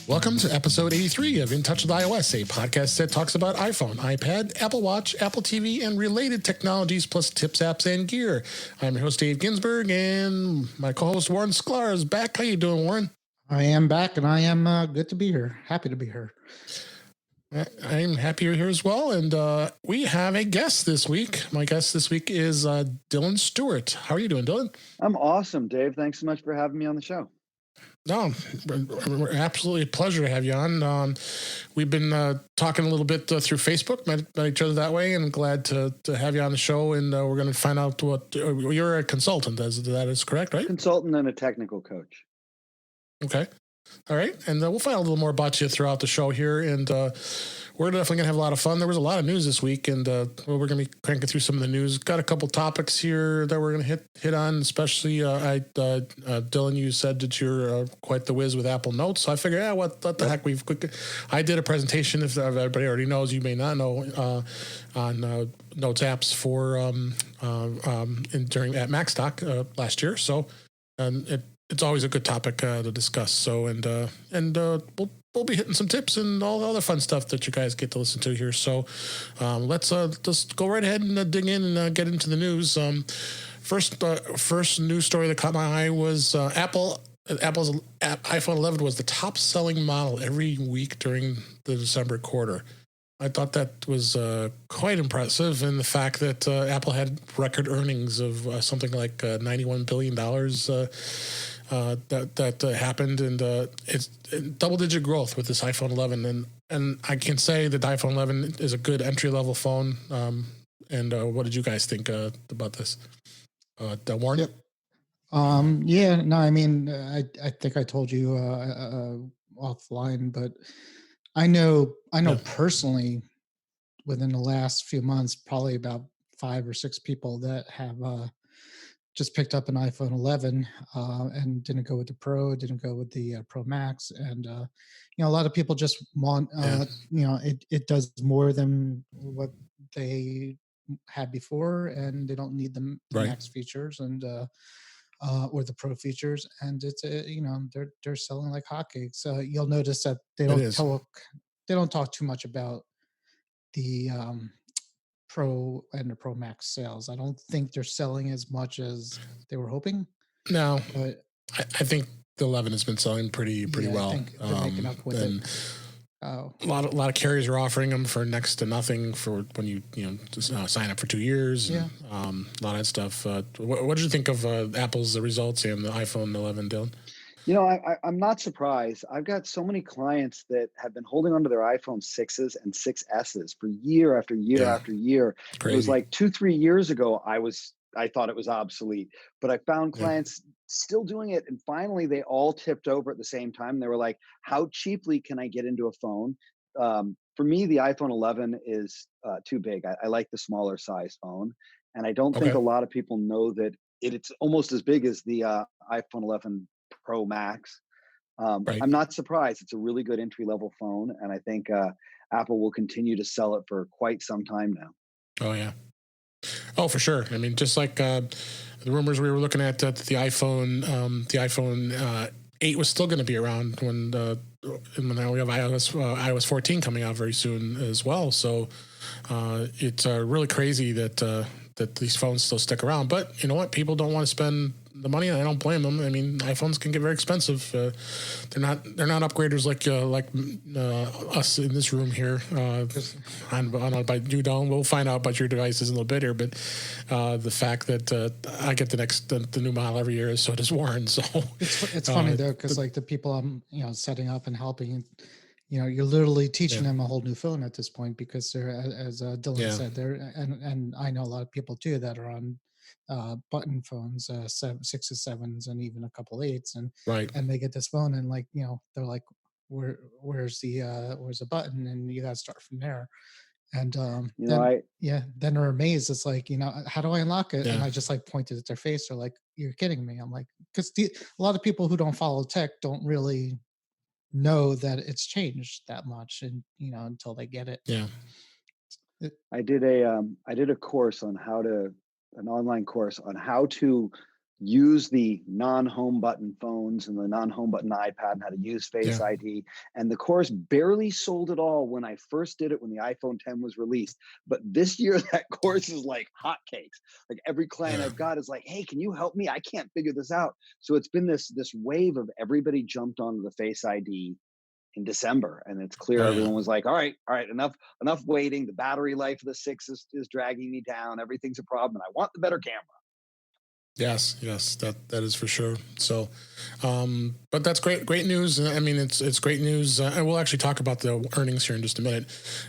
Welcome to episode 83 of In Touch with iOS, a podcast that talks about iPhone, iPad, Apple Watch, Apple TV, and related technologies, plus tips, apps, and gear. I'm your host, Dave Ginsburg, and my co-host, Warren Sklar, is back. How you doing, Warren? I am back, and I am good to be here. Happy to be here. I'm happy you're here as well, and we have a guest this week. My guest this week is Dylan Stewart. How are you doing, Dylan? I'm awesome, Dave. Thanks so much for having me on the show. No, absolutely a pleasure to have you on. We've been talking a little bit through Facebook, met each other that way, and glad to have you on the show. And we're going to find out what you're a consultant. That is correct, right? Consultant and a technical coach. Okay. All right. And we'll find out a little more about you throughout the show here. And we're definitely going to have a lot of fun. There was a lot of news this week, and we're going to be cranking through some of the news. Got a couple topics here that we're going to hit on, especially Dylan, you said that you're quite the whiz with Apple Notes. So I figured, what the heck? I did a presentation, if everybody already knows, you may not know, on Notes apps for at MacStock last year. So it's always a good topic to discuss. So we'll be hitting some tips and all the other fun stuff that you guys get to listen to here. So let's just go right ahead and dig in and get into the news. First news story that caught my eye was Apple's iPhone 11 was the top selling model every week during the December quarter. I thought that was quite impressive, in the fact that Apple had record earnings of something like $91 billion that happened, and it's double-digit growth with this iPhone 11. And I can say that the iPhone 11 is a good entry-level phone. And what did you guys think about this? Warren? Yep. Yeah, no, I mean, I think I told you offline, but I know personally, within the last few months, probably about 5 or 6 people that have just picked up an iPhone 11 and didn't go with the Pro, didn't go with the Pro Max, and a lot of people just want it does more than what they had before, and they don't need the Max features and or the Pro features, and it's they're selling like hotcakes. You'll notice that they don't talk too much about the Pro and the Pro Max sales. I don't think they're selling as much as they were hoping. No, but I think the 11 has been selling pretty well. I think they're making up with it. A lot of carriers are offering them for next to nothing for when you just sign up for 2 years. And, a lot of stuff. What did you think of Apple's results and the iPhone 11, Dylan? I'm not surprised. I've got so many clients that have been holding onto their iPhone 6s and 6Ss for year after year after year. Crazy. It was like 2-3 years ago, I thought it was obsolete, but I found clients still doing it. And finally, they all tipped over at the same time. They were like, how cheaply can I get into a phone? For me, the iPhone 11 is too big. I like the smaller size phone. And I don't think a lot of people know that it's almost as big as the iPhone 11 Pro Max. I'm not surprised. It's a really good entry-level phone. And I think Apple will continue to sell it for quite some time now. Oh, yeah. Oh, for sure. I mean, just like the rumors we were looking at, the iPhone 8 was still going to be around when now we have iOS 14 coming out very soon as well. So it's really crazy that these phones still stick around. But you know what? People don't want to spend the money, and I don't blame them. I mean, iPhones can get very expensive. They're not upgraders like us in this room here. I don't know about you, Don. We'll find out about your devices in a little bit here. But the fact that I get the new model every year, so does Warren. So it's funny though, because like the people I'm setting up and helping, you're literally teaching them a whole new phone at this point, because they're, as Dylan said, they're and I know a lot of people too that are on button phones, 6s, 7s, and even a couple 8s, and they get this phone and they're like, where's the button, and you got to start from there. And then they're amazed. It's like, how do I unlock it? And I just pointed at their face. They're like, you're kidding me. I'm like, because a lot of people who don't follow tech don't really know that it's changed that much, and until they get it. I did a course on an online course on how to use the non-home button phones and the non-home button iPad and how to use Face Yeah. ID. And the course barely sold at all when I first did it when the iPhone 10 was released. But this year, that course is like hotcakes. Like every client Yeah. I've got is like, hey, can you help me? I can't figure this out. So it's been this wave of everybody jumped onto the Face ID in December, and it's clear Oh, yeah. everyone was like, all right, enough waiting. The battery life of the 6 is dragging me down. Everything's a problem, and I want the better camera. Yes, that is for sure. So, but that's great news. I mean, it's great news, and we'll actually talk about the earnings here in just a minute.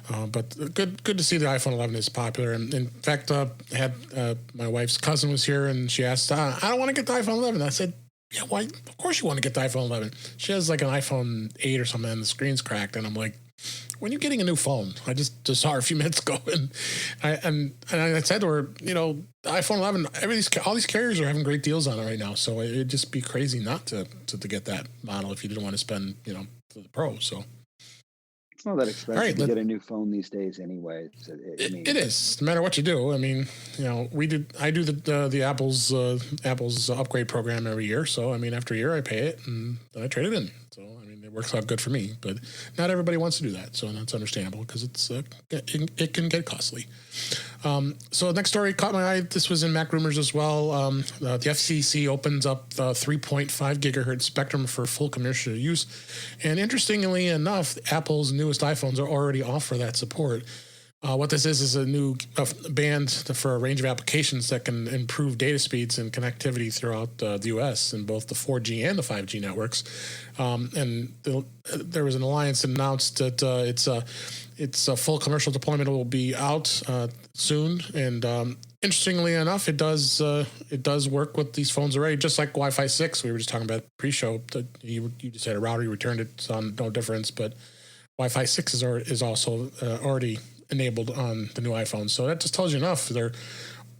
But good to see the iPhone 11 is popular. And in fact, had my wife's cousin was here, and she asked, "I don't want to get the iPhone 11." I said, "Yeah, why? Of course you want to get the iPhone 11." She has like an iPhone 8 or something, and the screen's cracked, and I'm like, when are you getting a new phone? I just saw her a few minutes ago, and I said to her, the iPhone 11, all these carriers are having great deals on it right now, so it'd just be crazy not to get that model if you didn't want to spend, for the Pro. So it's not that expensive to get a new phone these days, anyway. It is, no matter what you do. I mean, I do the Apple's upgrade program every year. So I mean, after a year, I pay it and then I trade it in. So I mean, it works out good for me. But not everybody wants to do that, so that's understandable because it can get costly. So the next story caught my eye. This was in Mac Rumors as well. The FCC opens up the 3.5 gigahertz spectrum for full commercial use, and interestingly enough, Apple's newest iPhones are already offer that support. What this is a new band for a range of applications that can improve data speeds and connectivity throughout the U.S. in both the 4G and the 5G networks. And there was an alliance that announced that its full commercial deployment will be out soon. And interestingly enough, it does work with these phones already, just like Wi-Fi 6. We were just talking about pre-show. You just had a router, you returned it, saw no difference, but Wi-Fi 6 is also already enabled on the new iPhone. So that just tells you enough.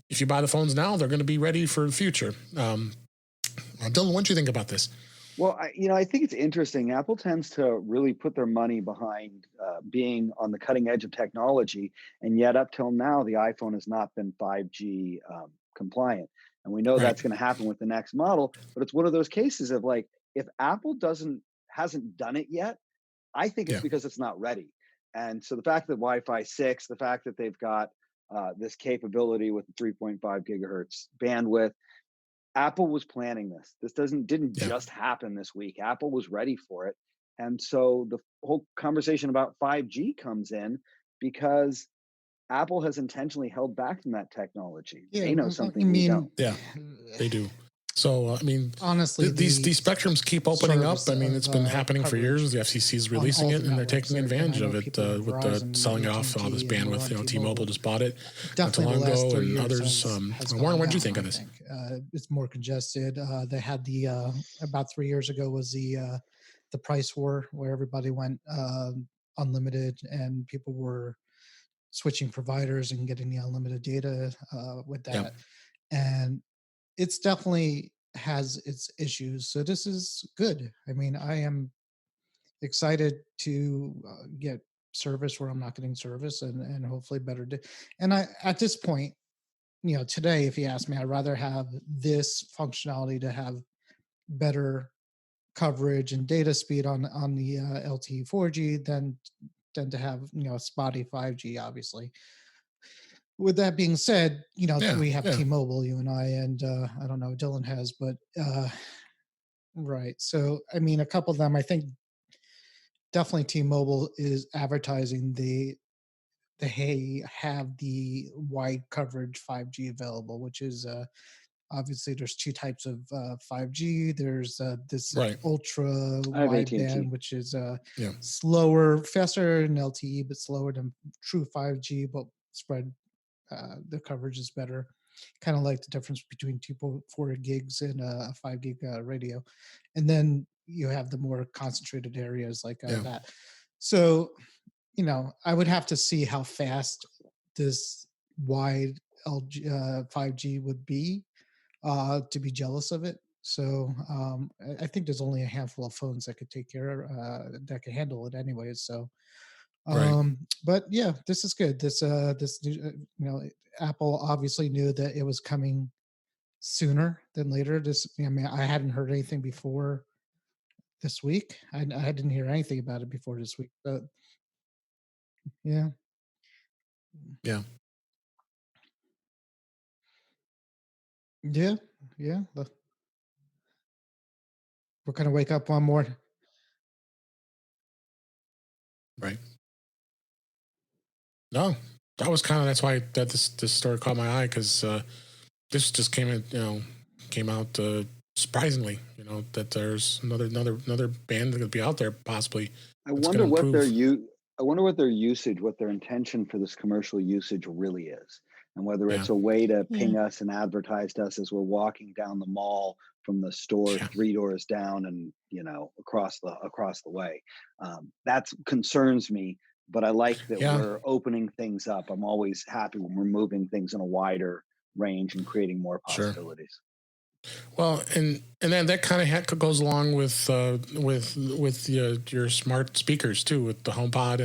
If you buy the phones now, they're going to be ready for the future. Dylan, what do you think about this? Well, I think it's interesting. Apple tends to really put their money behind being on the cutting edge of technology, and yet up till now, the iPhone has not been 5G compliant. And we know that's going to happen with the next model. But it's one of those cases of like, if Apple hasn't done it yet, I think it's because it's not ready. And so the fact that Wi-Fi 6, the fact that they've got this capability with the 3.5 gigahertz bandwidth, Apple was planning this. This didn't just happen this week. Apple was ready for it. And so the whole conversation about 5G comes in because Apple has intentionally held back from that technology. They know something we don't. Yeah, they do. So, I mean, honestly, these spectrums keep opening up. I mean, it's been happening for years. The FCC is releasing it, and they're taking advantage of it with the selling off all this bandwidth. T-Mobile just bought it not too long ago, and others. Warren, what did you think of this? It's more congested. They had about 3 years ago was the price war where everybody went unlimited, and people were switching providers and getting the unlimited data with that. And it's definitely has its issues. So this is good. I mean, I am excited to get service where I'm not getting service and hopefully better. And at this point, today, if you ask me, I'd rather have this functionality to have better coverage and data speed on the LTE 4G than to have, spotty 5G, obviously. With that being said, we have T-Mobile, you and and I don't know, Dylan has, but right. So, I mean, a couple of them, I think definitely T-Mobile is advertising they have the wide coverage 5G available, which is obviously there's two types of 5G. There's this ultra wideband, which is slower, faster than LTE, but slower than true 5G, but spread. The coverage is better, kind of like the difference between 2.4 gigs and a 5 gig radio. And then you have the more concentrated areas like that. So, I would have to see how fast this wide 5G would be to be jealous of it. So I think there's only a handful of phones that could take care that could handle it anyways. So but yeah, this is good. This Apple obviously knew that it was coming sooner than later. I mean, I hadn't heard anything before this week. I didn't hear anything about it before this week, but yeah. Yeah. Yeah. Yeah. We're going to wake up one more. Right. No, that's why that this story caught my eye, because this just came out surprisingly, that there's another band that could be out there possibly. I That's wonder gonna what their improve. I wonder what their usage, what their intention for this commercial usage really is, and whether Yeah. it's a way to Yeah. ping us and advertise to us as we're walking down the mall from the store Yeah. 3 doors down and across the way. That concerns me, but I like that Yeah. we're opening things up. I'm always happy when we're moving things in a wider range and creating more Sure. possibilities. Well, and then that kind of goes along with your smart speakers too, with the HomePod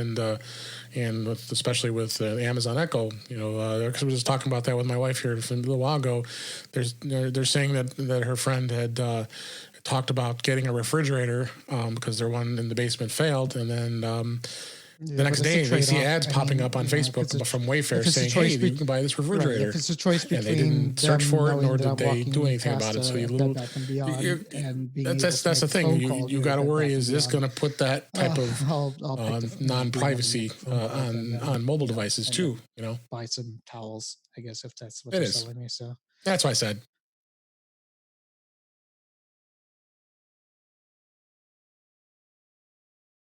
and especially with Amazon Echo. Because we were just talking about that with my wife here a little while ago. They're saying that her friend had talked about getting a refrigerator because their one in the basement failed, and then. The next day, they see ads popping up on Facebook from Wayfair saying, "Hey, you can buy this refrigerator." Right, if it's a choice between and they didn't search for it, nor did they do anything about it. So that's the thing. You got to worry: is this going to put that type of non-privacy on mobile devices too? Buy some towels, I guess, if that's what they're selling me. So that's why I said.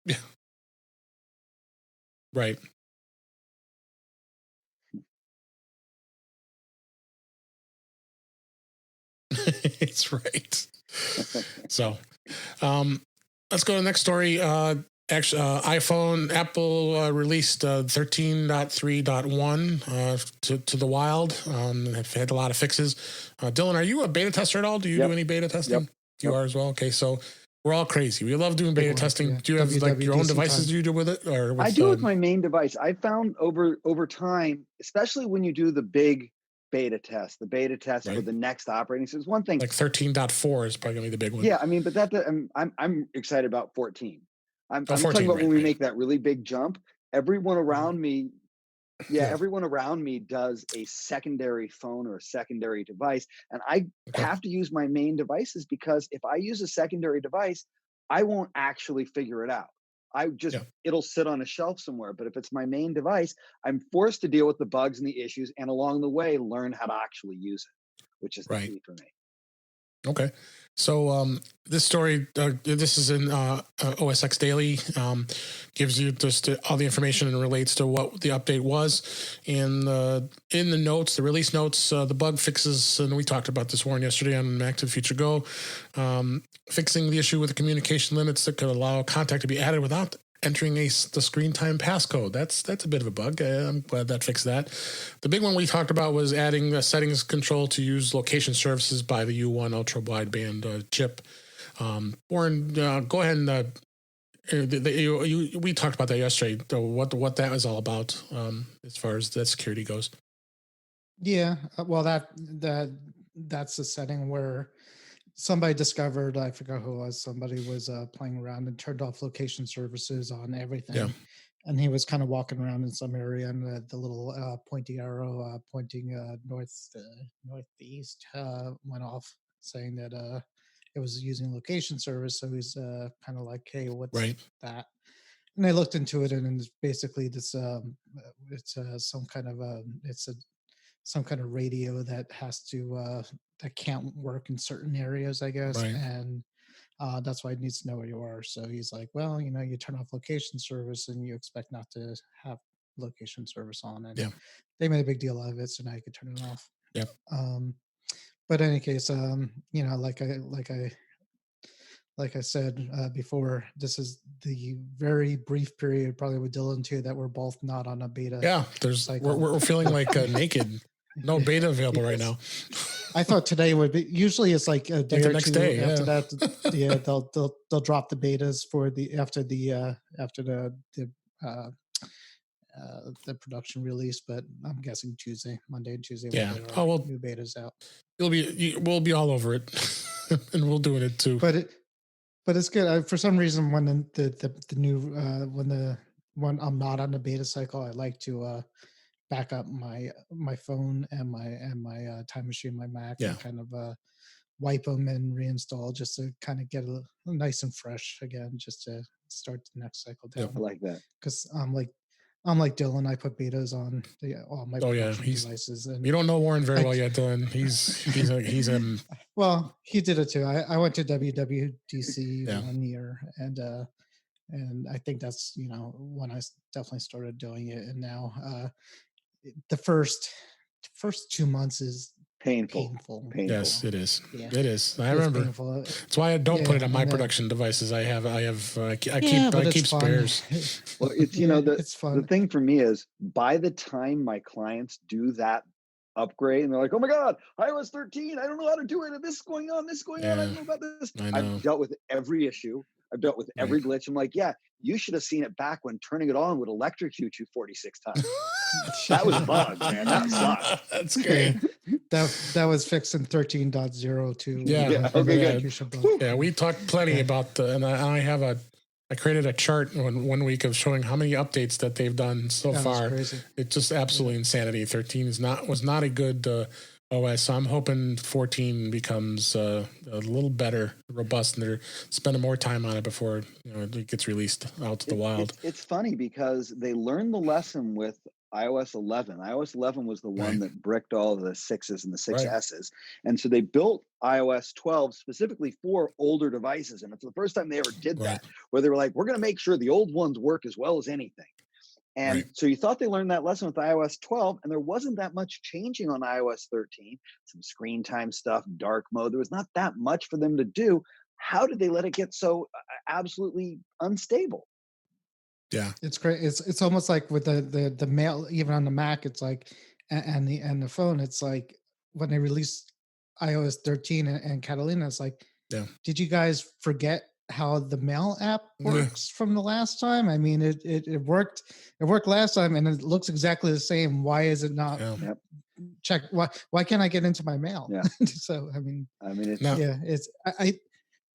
Yeah. Right. It's right. So, let's go to the next story. Apple released 13.3.1 to the wild. They've had a lot of fixes. Dylan, are you a beta tester at all? Do you do any beta testing? Yep. You are as well? Okay, so we're all crazy. We love doing beta testing. Yeah. Do you have your own devices you do with it? Or I do with my main device. I found over time, especially when you do the big beta test, for the next operating system. One thing like 13.4 is probably gonna be the big one. Yeah, I mean, but I'm excited about 14. I'm talking about when we make that really big jump. Everyone around me, everyone around me does a secondary phone or a secondary device, and I have to use my main devices, because if I use a secondary device, I won't actually figure it out. It'll sit on a shelf somewhere. But if it's my main device, I'm forced to deal with the bugs and the issues, and along the way, learn how to actually use it, which is the key for me. Okay. So this story, this is in OS X Daily, gives you just all the information and relates to what the update was. And in the notes, the release notes, the bug fixes, and we talked about this, Warren, yesterday on Mac to the Future Go, fixing the issue with the communication limits that could allow contact to be added without entering the screen time passcode. That's a bit of a bug. I'm glad that fixed that. The big one we talked about was adding a settings control to use location services by the U1 ultra wideband chip. Warren, go ahead and we talked about that yesterday. What that was all about as far as that security goes. Yeah, well, that's a setting where somebody discovered, I forgot who it was, somebody was playing around and turned off location services on everything. Yeah. And he was kind of walking around in some area, and the little pointy arrow pointing northeast went off, saying that it was using location service. So he's kind of like, hey, what's that? And I looked into it, and it's basically this it's some kind of some kind of radio that has to that can't work in certain areas, I guess. And that's why it needs to know where you are. So he's like, well, you turn off location service and you expect not to have location service on. And they made a big deal out of it, so now you can turn it off. Yeah. But in any case, like I said before, this is the very brief period, probably with Dylan too, that we're both not on a beta. Yeah, we're feeling like naked. No beta available right now. I thought today would be. Usually, it's like a day or next two day, after that. Yeah, they'll drop the betas for after the the production release, but I'm guessing Monday and Tuesday. Yeah. We'll get our new betas out. We'll be all over it, and we'll do it too. But it's good. For some reason, when the new when I'm not on the beta cycle, I like to back up my phone and my time machine, my Mac, and kind of wipe them and reinstall just to kind of get a nice and fresh again, just to start the next cycle down. I like that because I'm like Dylan. I put betas on all my production devices. And you don't know Warren very well yet, Dylan. He's well, he did it too. I went to WWDC 1 year, and I think that's when I definitely started doing it. And now the first 2 months is painful. Yes, it is. Yeah. It is. I remember. Painful. That's why I don't put it on my production devices. I keep spares. Well, it's it's fun. The thing for me is by the time my clients do that upgrade and they're like, oh my God, iOS 13, I don't know how to do it. And this is going on, I don't know about this. I've dealt with every issue. I've dealt with every glitch. I'm like, yeah, you should have seen it back when turning it on would electrocute you 46 times. That was a bug, man. That sucked. That's great. That was fixed in 13.0 too. Yeah. Okay, good. Yeah, we talked plenty about and I created a chart 1 week of showing how many updates that they've done so far. It's just absolutely insanity. 13 was not a good OS. So I'm hoping 14 becomes a little better, robust, and they're spending more time on it before it gets released out to the wild. It's funny because they learned the lesson with iOS 11. iOS 11 was the one that bricked all the 6s and the 6Ss. And so they built iOS 12 specifically for older devices. And it's the first time they ever did that, where they were like, we're going to make sure the old ones work as well as anything. And so you thought they learned that lesson with iOS 12, and there wasn't that much changing on iOS 13. Some screen time stuff, dark mode. There was not that much for them to do. How did they let it get so absolutely unstable? Yeah, it's great. It's almost like with the mail, even on the Mac, it's like, and the phone, it's like when they released iOS 13 and Catalina, it's like, did you guys forget how the mail app works from the last time? I mean, it worked last time, and it looks exactly the same. Why is it not check? Why can't I get into my mail? So I mean, it's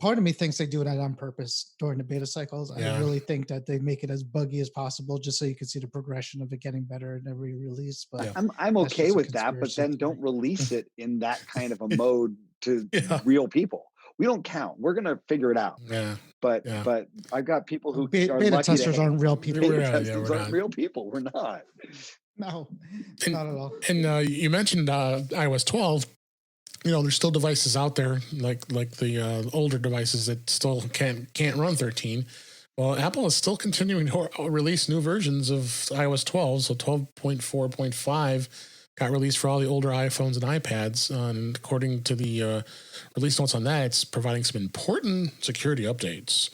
part of me thinks they do it on purpose during the beta cycles. I really think that they make it as buggy as possible, just so you can see the progression of it getting better in every release. But I'm okay with that, but then don't release it in that kind of a mode to real people. We don't count. We're gonna figure it out. But I've got people who are beta lucky testers aren't real people. Beta testers aren't real people. We're not. No, not at all. And you mentioned iOS 12. There's still devices out there like the older devices that still can't run 13. Well, Apple is still continuing to release new versions of iOS 12. So 12.4.5 got released for all the older iPhones and iPads. And according to the release notes on that, it's providing some important security updates.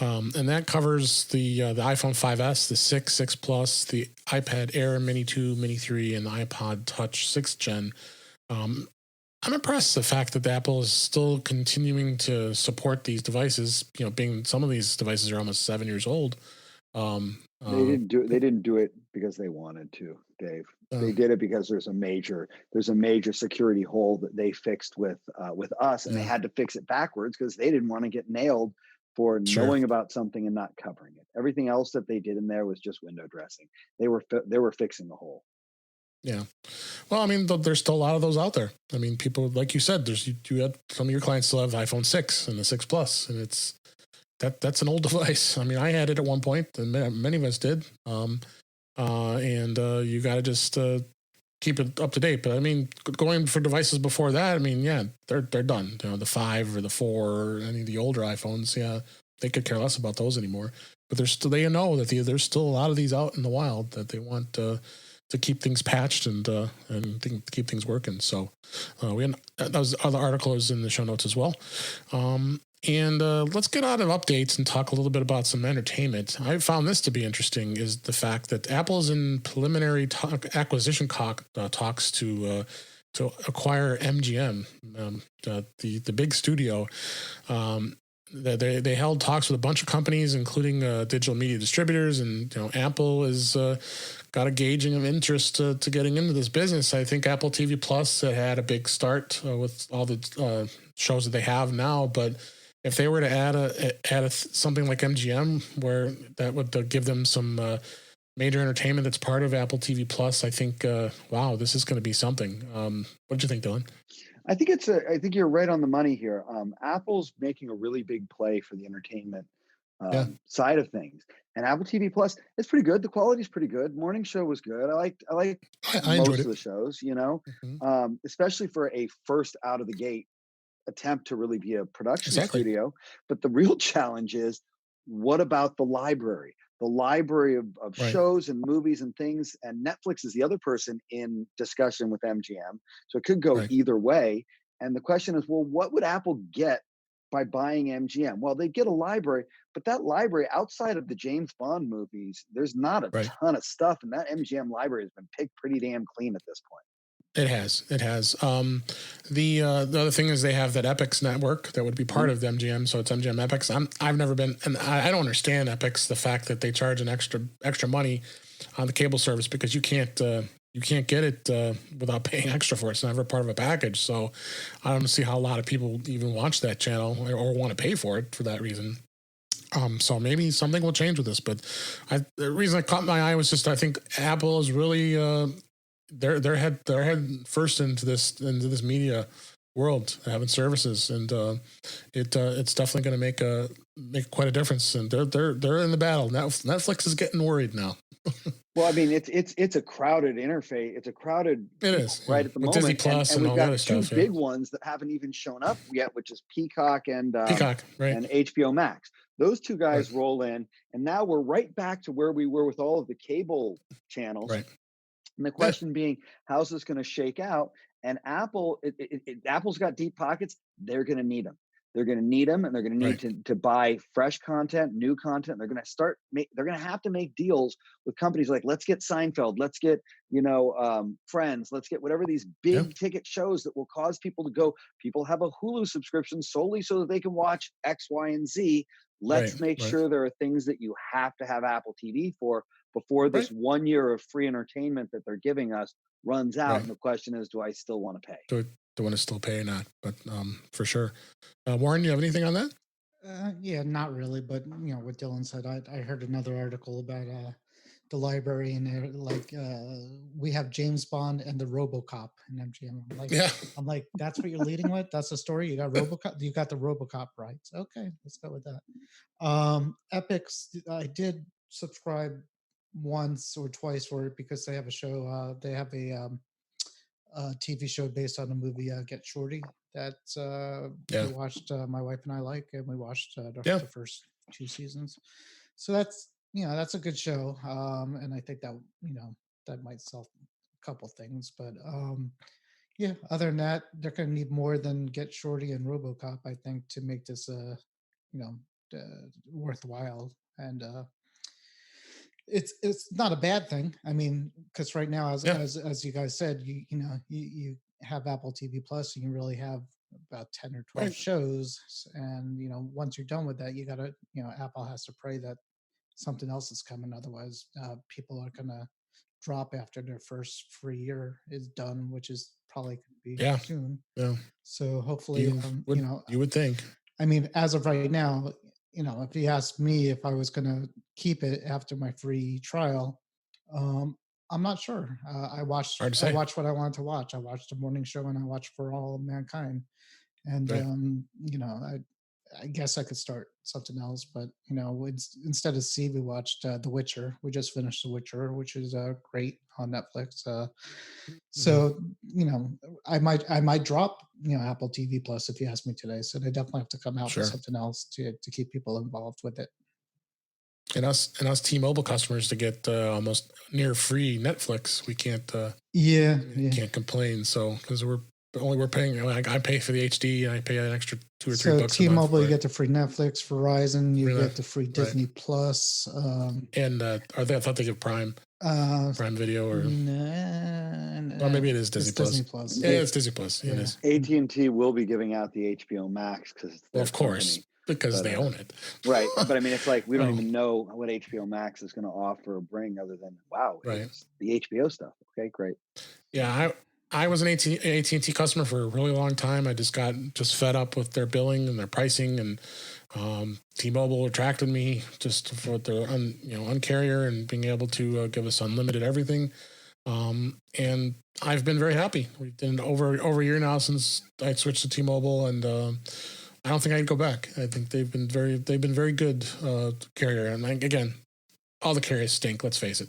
And that covers the iPhone 5S, the 6, 6 Plus, the iPad Air, Mini 2, Mini 3, and the iPod Touch 6th Gen. I'm impressed the fact that Apple is still continuing to support these devices. Being some of these devices are almost 7 years old. They didn't do it because they wanted to, Dave. They did it because there's a major security hole that they fixed with us, and they had to fix it backwards because they didn't want to get nailed for knowing about something and not covering it. Everything else that they did in there was just window dressing. They were fixing the hole. Yeah. Well, I mean, there's still a lot of those out there. I mean, people, like you said, you had some of your clients still have iPhone 6 and the 6 Plus, and that's an old device. I mean, I had it at one point, and many of us did. You got to just keep it up to date. But I mean, going for devices before that, I mean, they're done. The 5 or the 4 or any of the older iPhones, they could care less about those anymore. But they know that there's still a lot of these out in the wild that they want to keep things patched and keep things working. So that was other articles in the show notes as well. Let's get out of updates and talk a little bit about some entertainment. I found this to be interesting is the fact that Apple is in preliminary acquisition talks to acquire MGM, the big studio. they held talks with a bunch of companies, including digital media distributors, and Apple is got a gauging of interest to getting into this business. I think Apple TV Plus had a big start with all the shows that they have now, but if they were to add something like MGM, where that would give them some major entertainment that's part of Apple TV Plus, I think, wow, this is going to be something. What do you think, Dylan? I think you're right on the money here. Apple's making a really big play for the entertainment side of things, and Apple TV Plus is pretty good. The quality's pretty good. Morning Show was good. I like most of the shows, especially for a first out of the gate attempt to really be a production studio. But the real challenge is, what about the library? The library of shows and movies and things, and Netflix is the other person in discussion with MGM. So it could go either way. And the question is, well, what would Apple get by buying MGM? Well, they get a library, but that library outside of the James Bond movies, there's not a ton of stuff. And that MGM library has been picked pretty damn clean at this point. It has. The other thing is they have that Epix network that would be part of the MGM, so it's MGM Epix. I've never been, and I don't understand Epix, the fact that they charge an extra money on the cable service, because you can't get it without paying extra for it. It's never part of a package. So I don't see how a lot of people even watch that channel or want to pay for it for that reason. So maybe something will change with this, but the reason I caught my eye was just, I think Apple is really they're head first into this media world, having services, and it's definitely going to make quite a difference. And they're in the battle now. Netflix is getting worried now. Well, I mean, it's a crowded interface. It's a crowded. It is right at the moment. Disney Plus and we've all got that two stuff. big ones that haven't even shown up yet, which is Peacock and and HBO Max. Those two guys roll in, and now we're right back to where we were with all of the cable channels. Right. And the question being, how's this going to shake out? And Apple's got deep pockets. They're going to need them. They're going to need them, and they're going to need to buy fresh content, new content. They're going to have to make deals with companies like, let's get Seinfeld, let's get Friends, let's get whatever these big ticket shows that will cause people to go. People have a Hulu subscription solely so that they can watch X, Y, and Z. Let's make sure there are things that you have to have Apple TV for before this 1 year of free entertainment that they're giving us runs out. And the question is, do I still want to pay? Do I want to still pay or not? But for sure. Warren, you have anything on that? Yeah, not really. But what Dylan said, I heard another article about the library, and we have James Bond and the RoboCop in MGM. I'm like, that's what you're leading with? That's the story? You got RoboCop? You got the RoboCop rights? Okay, let's go with that. Epix, I did subscribe once or twice for it because they have a show. They have a TV show based on the movie Get Shorty that we watched. My wife and I and we watched the first 2 seasons. So that's a good show, and I think that that might sell a couple things. But other than that, they're going to need more than Get Shorty and RoboCop, I think, to make this worthwhile. And it's not a bad thing. I mean, because right now, as you guys said, you have Apple TV Plus, you can really have about 10 or 12 shows, and once you're done with that, you gotta Apple has to pray that something else is coming. Otherwise, people are gonna drop after their first free year is done, which is probably going to be soon. Yeah. So hopefully, you would think. I mean, as of right now, if you asked me if I was going to keep it after my free trial, I'm not sure. I watched what I wanted to watch. I watched the morning show and I watched For All Mankind. And, I guess I could start something else, but, instead of C, we watched The Witcher. We just finished The Witcher, which is great on Netflix. So, I might drop, Apple TV Plus if you ask me today. So they definitely have to come out with something else to keep people involved with it. And us T-Mobile customers to get almost near free Netflix, we can't can't complain. So because we're paying, I pay for the HD and I pay an extra $2 or $3 bucks. T-Mobile, a month, you get the free Netflix. Verizon, you get the free Disney Plus. And I thought they give Prime Video or well, maybe it is Disney Plus. Disney Plus. Yeah, it's Disney Plus. Yeah. It is. AT&T will be giving out the HBO Max because of course. because they own it. Right. But I mean, it's like, we don't even know what HBO Max is going to offer or bring other than, wow, it's the HBO stuff. Okay, great. Yeah. I was an AT&T customer for a really long time. I just got fed up with their billing and their pricing, and T-Mobile attracted me just for their uncarrier and being able to give us unlimited everything. And I've been very happy. We've been over a year now since I switched to T-Mobile, and I don't think I'd go back. I think they've been very good carrier. And again, all the carriers stink. Let's face it.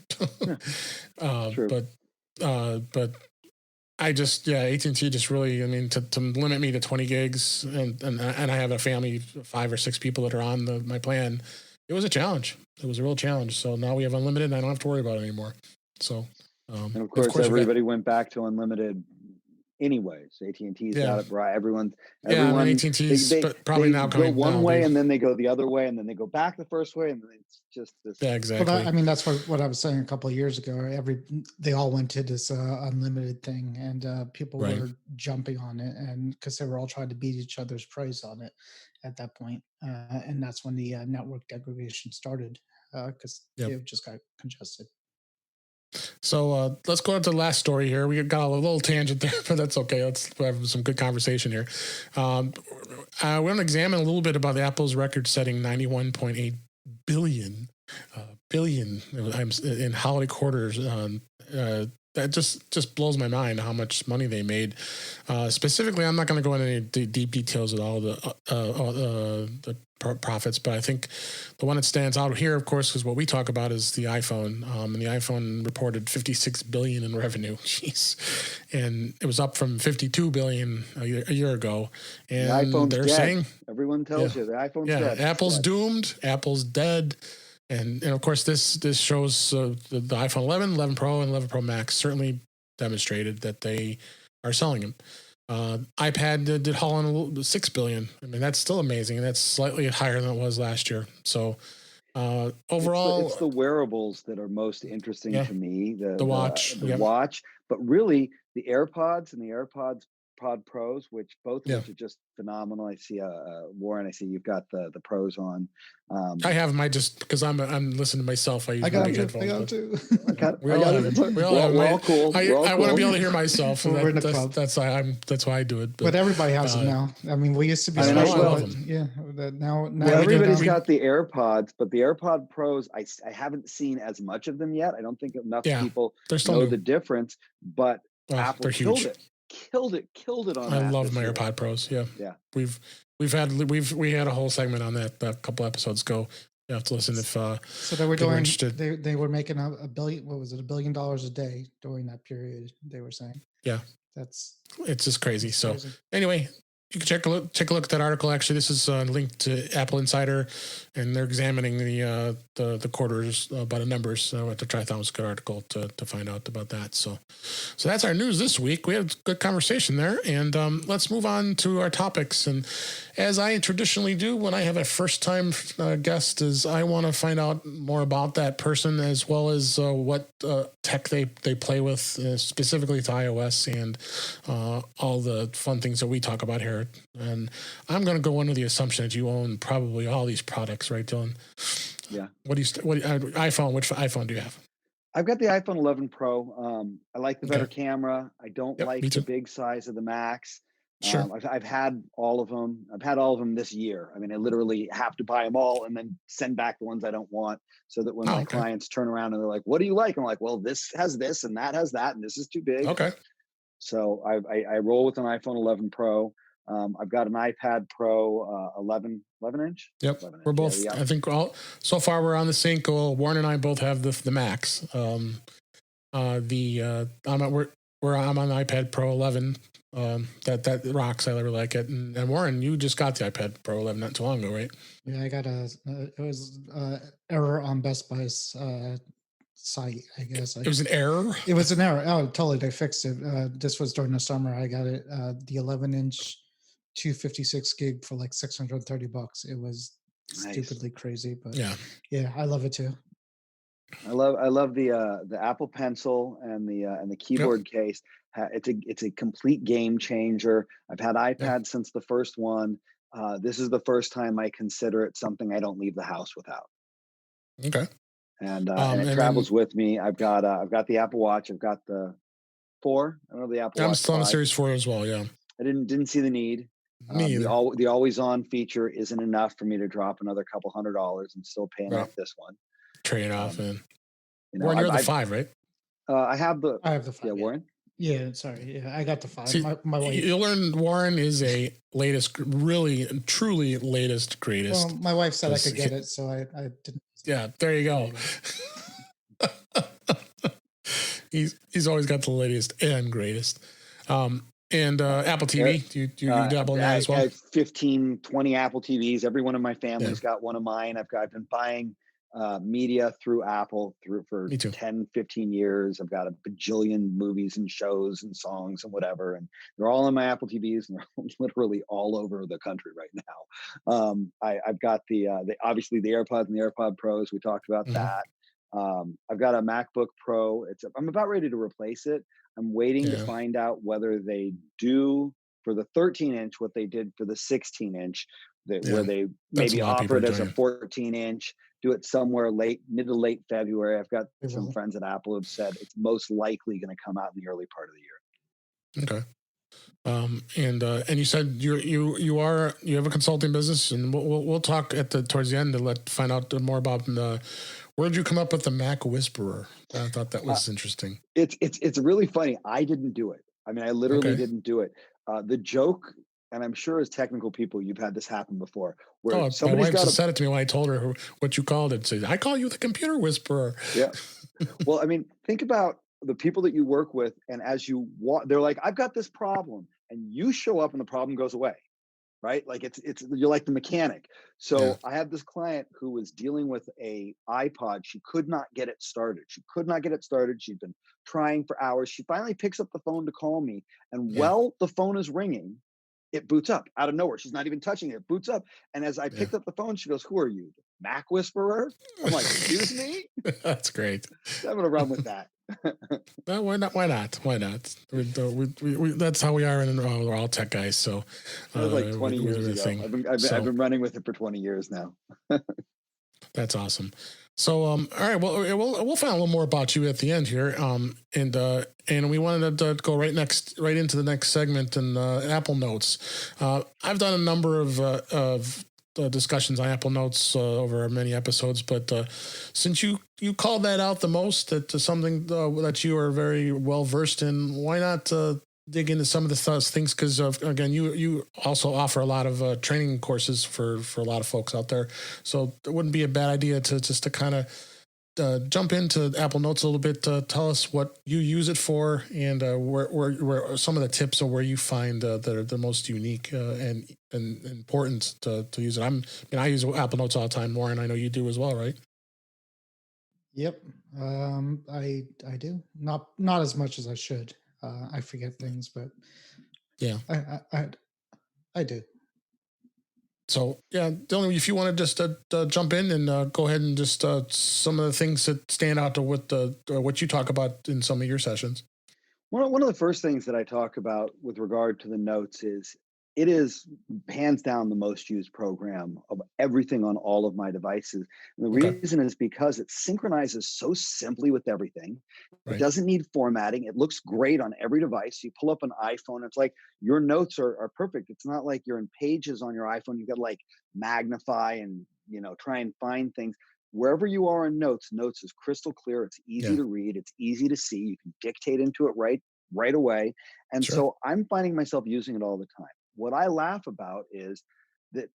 True. But I just, AT&T just really, I mean, to limit me to 20 gigs and I have a family of 5 or 6 people that are on my plan. It was a challenge. It was a real challenge. So now we have unlimited and I don't have to worry about it anymore. So, and of course everybody went back to unlimited anyways. AT&T's got it right. Everyone, AT&T's probably now go one way and then they go the other way and then they go back the first way, and it's just this. Yeah, exactly. Well, I mean, that's what I was saying a couple of years ago. They all went to this unlimited thing, and people were jumping on it, and because they were all trying to beat each other's price on it at that point, and that's when the network degradation started, because it just got congested. So let's go on to the last story here. We got a little tangent there, but that's okay. Let's have some good conversation here. We're going to examine a little bit about Apple's record-setting $91.8 billion in holiday quarters. That just blows my mind how much money they made. Specifically, I'm not going to go into any deep details of all the profits, but I think the one that stands out here, of course, is what we talk about is the iPhone. And the iPhone reported $56 billion in revenue. Jeez. And it was up from $52 billion a year ago. And they're saying, everyone tells you the iPhone's dead. Apple's doomed. Apple's dead. And of course, this shows the iPhone 11, 11 Pro, and 11 Pro Max certainly demonstrated that they are selling them. iPad did haul in $6 billion. I mean, that's still amazing. And that's slightly higher than it was last year. So overall, it's the wearables that are most interesting to me. The watch, the watch, but really the AirPods and the AirPods Pod Pros, which both of which are just phenomenal. I see Warren. I see you've got the pros on. I have them. I just because I'm listening to myself. I got them. I got them too. We're all cool. I want to be able to hear myself. That's why I do it. But everybody has them now. I mean, we used to be. Now everybody's got the AirPods, but the AirPod Pros, I haven't seen as much of them yet. I don't think enough people know the difference. But Apple killed it on that. I love my AirPod Pros. Yeah. We had a whole segment on that a couple episodes ago. You have to listen if so they were doing they were making $1 billion. What was it? $1 billion a day during that period, they were saying. Yeah. It's just crazy. So anyway, you can take a look at that article. Actually, this is linked to Apple Insider, and they're examining the quarters by the numbers. At the Triathlon was a good article to find out about that. So that's our news this week. We had a good conversation there, and let's move on to our topics. And as I traditionally do when I have a first-time guest, is I want to find out more about that person as well as what tech they play with, specifically to iOS and all the fun things that we talk about here. And I'm going to go under the assumption that you own probably all these products, right, Dylan? Yeah. iPhone? Which iPhone do you have? I've got the iPhone 11 Pro. I like the better camera. I don't like the big size of the Max. Sure. I've had all of them. I've had all of them this year. I mean, I literally have to buy them all and then send back the ones I don't want, so that when my clients turn around and they're like, "What do you like?" I'm like, "Well, this has this and that has that, and this is too big." Okay. So I roll with an iPhone 11 Pro. I've got an iPad Pro 11 inch. Yep. We're both, I think so far we're on the same goal. Warren and I both have the Max. I'm on the iPad Pro 11. That rocks. I really like it. And Warren, you just got the iPad Pro 11 not too long ago, right? Yeah, I got it was error on Best Buy's site, I guess. It was an error? It was an error. Oh, totally. They fixed it. This was during the summer. I got it, the 11-inch 256 gig for like $630. It was stupidly crazy, but yeah, I love it too. I love the Apple Pencil and the keyboard case. It's a complete game changer. I've had iPad since the first one. This is the first time I consider it something I don't leave the house without. Okay. And it And then travels with me. I've got the Apple Watch. I've got the 4. I don't know the Apple I'm Watch still on the 5. Series 4 as well. Yeah. I didn't see the need. Me either. The always on feature isn't enough for me to drop another couple $100 and still paying Right. off this one. Trade off. Um, And you know, Warren, you're the I've 5, right? I have the I have the 5. yeah, Warren. Yeah, sorry. Yeah, I got the 5. See, My wife. you learn Warren is a latest, really, truly latest, greatest. Well, my wife said I 'cause could get it, so I didn't. Yeah, there you go. He's always got the latest and greatest. And Apple TV, do you dabble in that as I well? have 15, 20 Apple TVs. Every one of my family's got one of mine. I've been buying media through Apple for Me too. 10, 15 years. I've got a bajillion movies and shows and songs and whatever. And they're all on my Apple TVs, and they're literally all over the country right now. I've got obviously the AirPods and the AirPod Pros. We talked about that. I've got a MacBook Pro. I'm about ready to replace it. I'm waiting to find out whether they do for the 13-inch what they did for the 16-inch, where they maybe offer it as a 14-inch, do it somewhere mid to late February. I've got some friends at Apple who've said it's most likely going to come out in the early part of the year. Okay. And you said you have a consulting business, and we'll talk towards the end to find out more about where did you come up with the MacWhisperer? I thought that was interesting. It's really funny. I didn't do it. I mean, I literally didn't do it. The joke, and I'm sure as technical people, you've had this happen before, where my wife just said it to me when I told her what you called it. Said, I call you the computer whisperer. Yeah. Well, I mean, think about the people that you work with, and as you walk, they're like, I've got this problem, and you show up and the problem goes away. Right? Like you're like the mechanic. So I had this client who was dealing with a iPod. She could not get it started. She'd been trying for hours. She finally picks up the phone to call me. And while the phone is ringing, it boots up out of nowhere. She's not even touching it. It boots up. And as I picked up the phone, she goes, "Who are you? MacWhisperer?" I'm like, "Excuse me?" That's great. I'm going to run with that. Well, why not? Why not? That's how we are, and we're all tech guys. So that was like 20 years ago. I've been running with it for 20 years now. That's awesome. So, all right. Well, we'll find a little more about you at the end here. And we wanted to go right into the next segment in Apple Notes. I've done a number of discussions on Apple Notes over many episodes, but since you called that out the most, that something that you are very well versed in, why not dig into some of the things? Because again, you also offer a lot of training courses for a lot of folks out there, so it wouldn't be a bad idea to kind of jump into Apple Notes a little bit. Tell us what you use it for, and where some of the tips are where you find that are the most unique and important to use it. I use Apple Notes all the time, Warren. I know you do as well, right? Yep. I do not as much as I should. I forget things, but yeah, I do. So yeah, Dylan, if you want to just jump in and go ahead and just some of the things that stand out to what you talk about in some of your sessions. One of the first things that I talk about with regard to the notes is it is hands down the most used program of everything on all of my devices. And the reason is because it synchronizes so simply with everything. It doesn't need formatting. It looks great on every device. You pull up an iPhone, it's like your notes are perfect. It's not like you're in Pages on your iPhone. You got to like magnify and try and find things. Wherever you are in Notes is crystal clear. It's easy to read. It's easy to see. You can dictate into it right away. And so I'm finding myself using it all the time. What I laugh about is that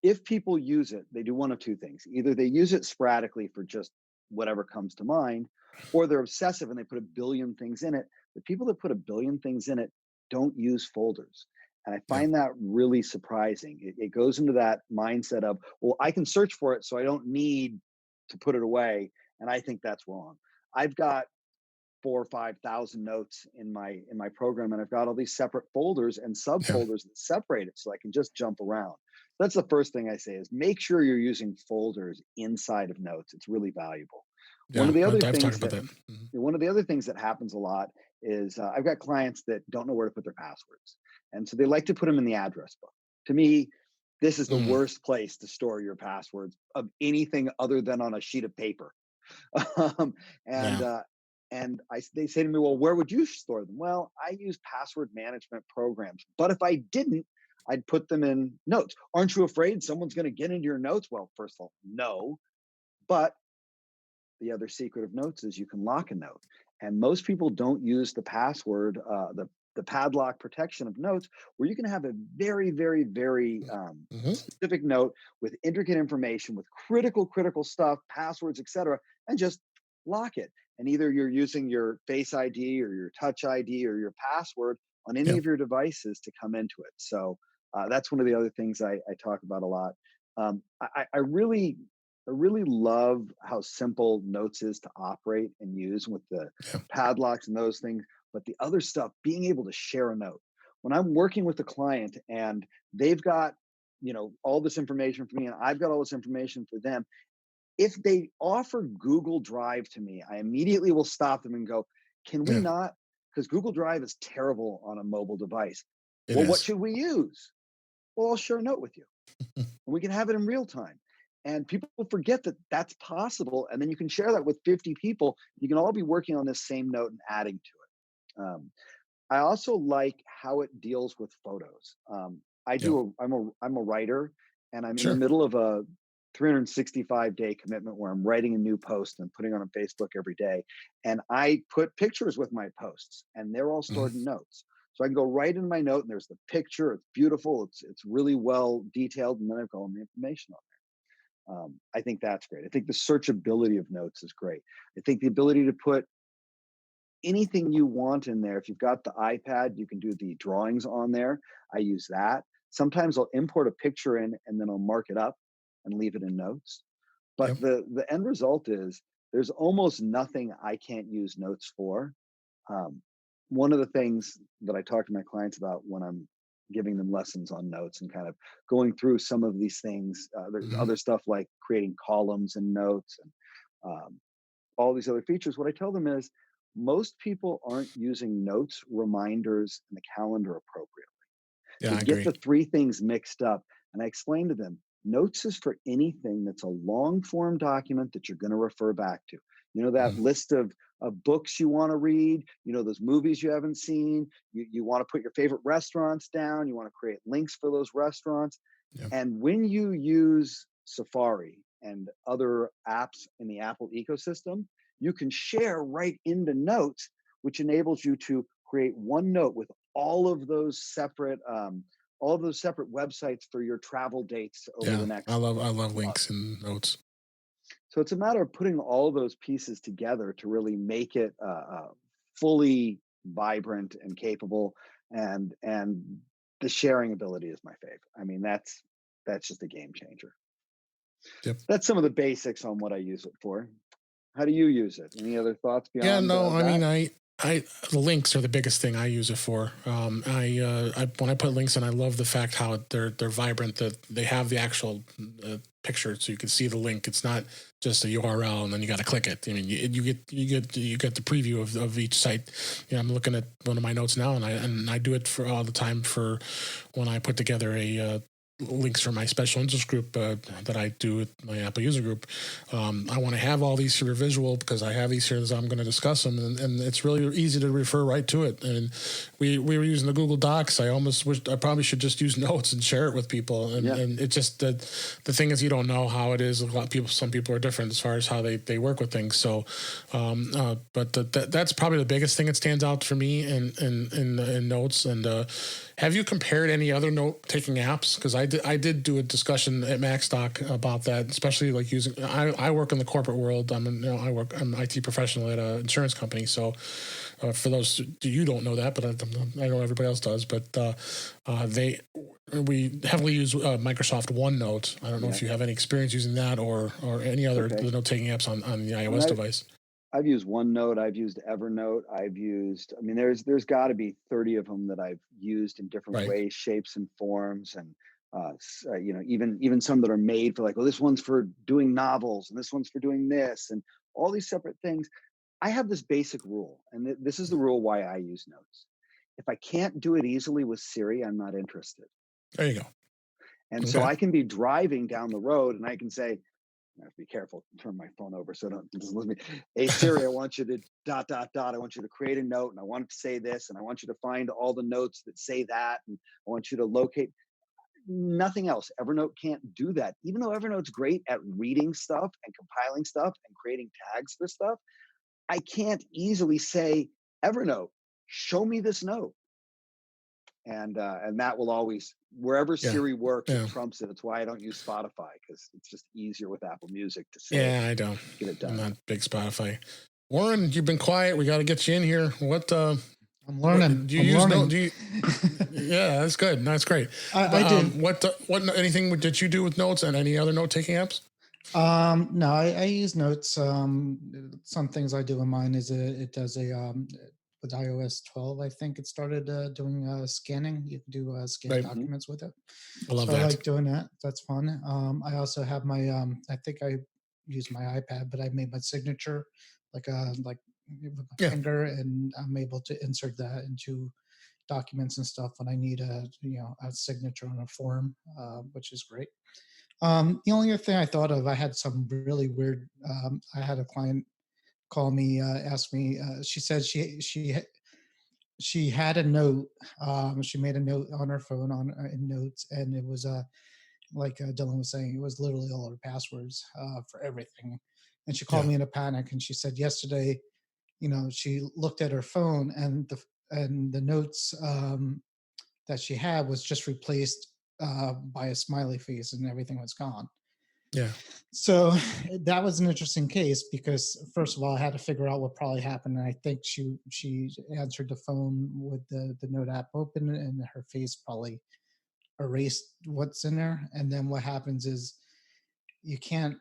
if people use it, they do one of two things. Either they use it sporadically for just whatever comes to mind, or they're obsessive and they put a billion things in it. The people that put a billion things in it don't use folders. And I find that really surprising. It goes into that mindset of, well, I can search for it, so I don't need to put it away. And I think that's wrong. I've got 4,000 or 5,000 notes in my program, and I've got all these separate folders and subfolders that separate it, so I can just jump around. That's the first thing I say is make sure you're using folders inside of Notes. It's really valuable. One of the other things that happens a lot is I've got clients that don't know where to put their passwords, and so they like to put them in the address book. To me, This is the Mm, worst place to store your passwords of anything other than on a sheet of paper. um, and yeah. uh, they say to me, well, where would you store them? Well, I use password management programs, but if I didn't, I'd put them in notes. Aren't you afraid someone's going to get into your notes? Well, first of all, no. But the other secret of notes is you can lock a note, and most people don't use the password, the padlock protection of notes, where you can have a very, very, very Hmm. specific note with intricate information, with critical stuff, passwords, etc., and just lock it. And either you're using your Face ID or your Touch ID or your password on any Yeah. of your devices to come into it. So that's one of the other things I talk about a lot. I really love how simple Notes is to operate and use with the Yeah. padlocks and those things. But the other stuff, being able to share a note. When I'm working with a client and they've got, all this information for me and I've got all this information for them, if they offer Google Drive to me, I immediately will stop them and go, can we Yeah. not? Because Google Drive is terrible on a mobile device. It Well, what is. should we use? Well, I'll share a note with you and we can have it in real time. And people forget that that's possible. And then you can share that with 50 people. You can all be working on this same note and adding to it. I also like how it deals with photos. Yeah. I'm a writer, and I'm in the Sure. middle of a 365-day commitment where I'm writing a new post and putting it on Facebook every day. And I put pictures with my posts, and they're all Hmm. stored in notes. So I can go right in my note, and there's the picture. It's beautiful. It's really well detailed, and then I've got all the information on there. I think that's great. I think the searchability of notes is great. I think the ability to put anything you want in there. If you've got the iPad, you can do the drawings on there. I use that. Sometimes I'll import a picture in and then I'll mark it up and leave it in notes. Yeah. But the end result is there's almost nothing I can't use notes for. Um, One of the things that I talk to my clients about when I'm giving them lessons on notes and kind of going through some of these things, there's Hmm. other stuff like creating columns and notes and um, all these other features. What I tell them is most people aren't using notes, reminders, and the calendar appropriately. Yeah. They I get agree. the three things mixed up. And I explain to them notes is for anything that's a long form document that you're going to refer back to. That Hmm. list of books you want to read, those movies you haven't seen. You want to put your favorite restaurants down. You want to create links for those restaurants. Yeah. And when you use Safari and other apps in the Apple ecosystem, you can share right into Notes, which enables you to create one note with all of those separate websites for your travel dates over Yeah. the I next love. I love month. links and notes. So it's a matter of putting all those pieces together to really make it fully vibrant and capable, and the sharing ability is my favorite. I mean, that's just a game changer. Yep. That's some of the basics on what I use it for. How do you use it? Any other thoughts Yeah, beyond no, I mean, that? the links are the biggest thing I use it for. When I put links in, I love the fact how they're vibrant. That they have the actual picture, so you can see the link. It's not just a URL and then you got to click it. I mean, you get the preview of each site. I'm looking at one of my notes now, and I do it for all the time for when I put together a links for my special interest group that I do with my Apple user group. I want to have all these here visual because I have these here as I'm going to discuss them, and it's really easy to refer right to it. And we were using the Google Docs. I almost wish I probably should just use notes and share it with people. And Yeah. and it just the thing is you don't know how it is. A lot of people, some people are different as far as how they work with things. So, but that's probably the biggest thing that stands out for me in notes. And have you compared any other note taking apps? Because I did do a discussion at MacStock about that, especially like using. I work in the corporate world. I'm an IT professional at an insurance company. So for those you don't know that, but I know everybody else does. But we heavily use Microsoft OneNote. I don't know Yeah. if you have any experience using that or any other Okay. note taking apps on the I iOS mean, device. I've used OneNote, I've used Evernote, I mean, there's got to be 30 of them that I've used in different Right. ways, shapes, and forms, and even some that are made for like, well, this one's for doing novels, and this one's for doing this, and all these separate things. I have this basic rule, and this is the rule why I use Notes. If I can't do it easily with Siri, I'm not interested. There you go. And so Okay. I can be driving down the road and I can say, I have to be careful, turn my phone over so don't just listen to me. Hey Siri, I want you to dot dot dot. I want you to create a note and I want it to say this, and I want you to find all the notes that say that, and I want you to locate nothing else. Evernote can't do that. Even though Evernote's great at reading stuff and compiling stuff and creating tags for stuff, I can't easily say, Evernote, show me this note. And that will always, wherever Yeah. Siri works, it Yeah. trumps it. It's why I don't use Spotify, because it's just easier with Apple Music to say, Yeah, I don't. get it I'm done. not big Spotify. Warren, you've been quiet. We got to get you in here. I'm What learning. do you I'm use? learning. Yeah, that's good. That's great. I But do. anything did you do with notes and any other note taking apps? No, I use Notes. Some things I do in mine is it does with iOS 12. I think it started doing scanning. You can do scan Right. Mhm. documents with it. I love So I that. like doing that. That's fun. I also have my I think I use my iPad, but I made my signature like with my Yeah. finger, and I'm able to insert that into documents and stuff when I need a signature on a form, which is great. The only other thing I thought of, I had some really weird. I had a client call me, ask me. She said she had a note. She made a note on her phone in notes, and it was like Dylan was saying, it was literally all her passwords for everything. And she called Yeah. me in a panic, and she said yesterday, she looked at her phone, and the notes that she had was just replaced by a smiley face, and everything was gone. Yeah. So that was an interesting case because first of all, I had to figure out what probably happened, and I think she answered the phone with the note app open, and her face probably erased what's in there. And then what happens is you can't,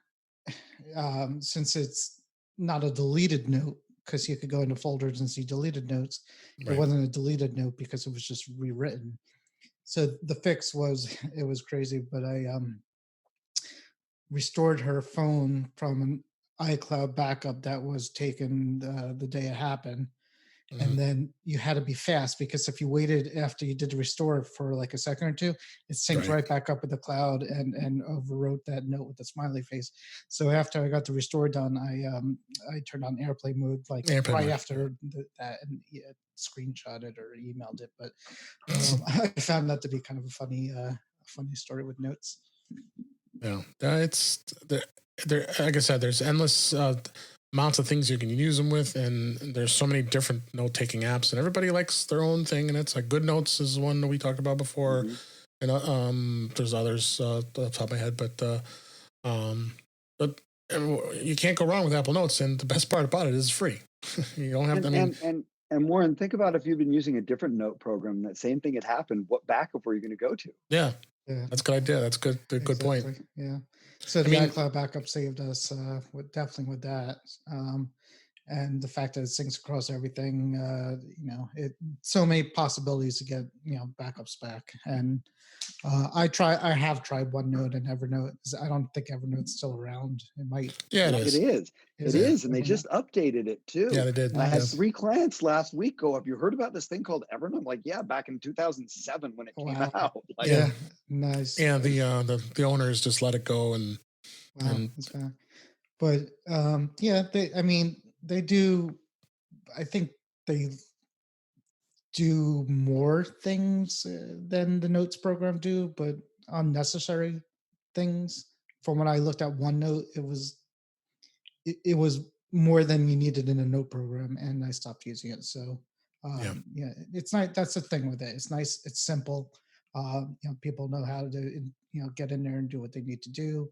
since it's not a deleted note, because you could go into folders and see deleted notes. It Right. wasn't a deleted note because it was just rewritten. So the fix was, it was crazy, but I restored her phone from an iCloud backup that was taken the day it happened. Mhm. And then you had to be fast, because if you waited after you did the restore for like a second or two, it synced Right. right back up with the cloud and overwrote that note with the smiley face. So after I got the restore done, I turned on airplane mode like Airplane right mode. after that, and screenshot it or emailed it. But I found that to be kind of a funny story with notes. Yeah. It's there. Like I said, there's endless amounts of things you can use them with, and there's so many different note taking apps, and everybody likes their own thing. And it's like Good Notes is one that we talked about before, Mhm. and there's others off the top of my head, um, but you can't go wrong with Apple Notes, and the best part about it is free. You don't have to. I And mean, and and and Warren, think about if you've been using a different note program, that same thing had happened. What backup were you going to go to? yeah, Yeah. that's a good idea. That's good. Good point. Exactly. Yeah. So I the mean, iCloud backup saved us definitely with that. And the fact that it syncs across everything, it so many possibilities to get backups back. And I have tried OneNote and Evernote. I don't think Evernote's still around. It might. yeah, it It is. is. Is It it? Yeah, is. And they Okay. just updated it yeah, too. they did. And I had Yeah, Nice. 3 clients last week go, have you heard about this thing called Evernote? I'm like, yeah, back in 2007 when it came Wow. out. Like, yeah, Yeah. Nice. yeah. The owners just let it go, Wow. and That's bad. But yeah, I mean, they do. I think they do more things than the notes program do, but unnecessary things. From when I looked at OneNote, it was more than you needed in a note program, and I stopped using it. So yeah, yeah, it's not. That's the thing with it. It's nice. It's simple. People know how to get in there and do what they need to do.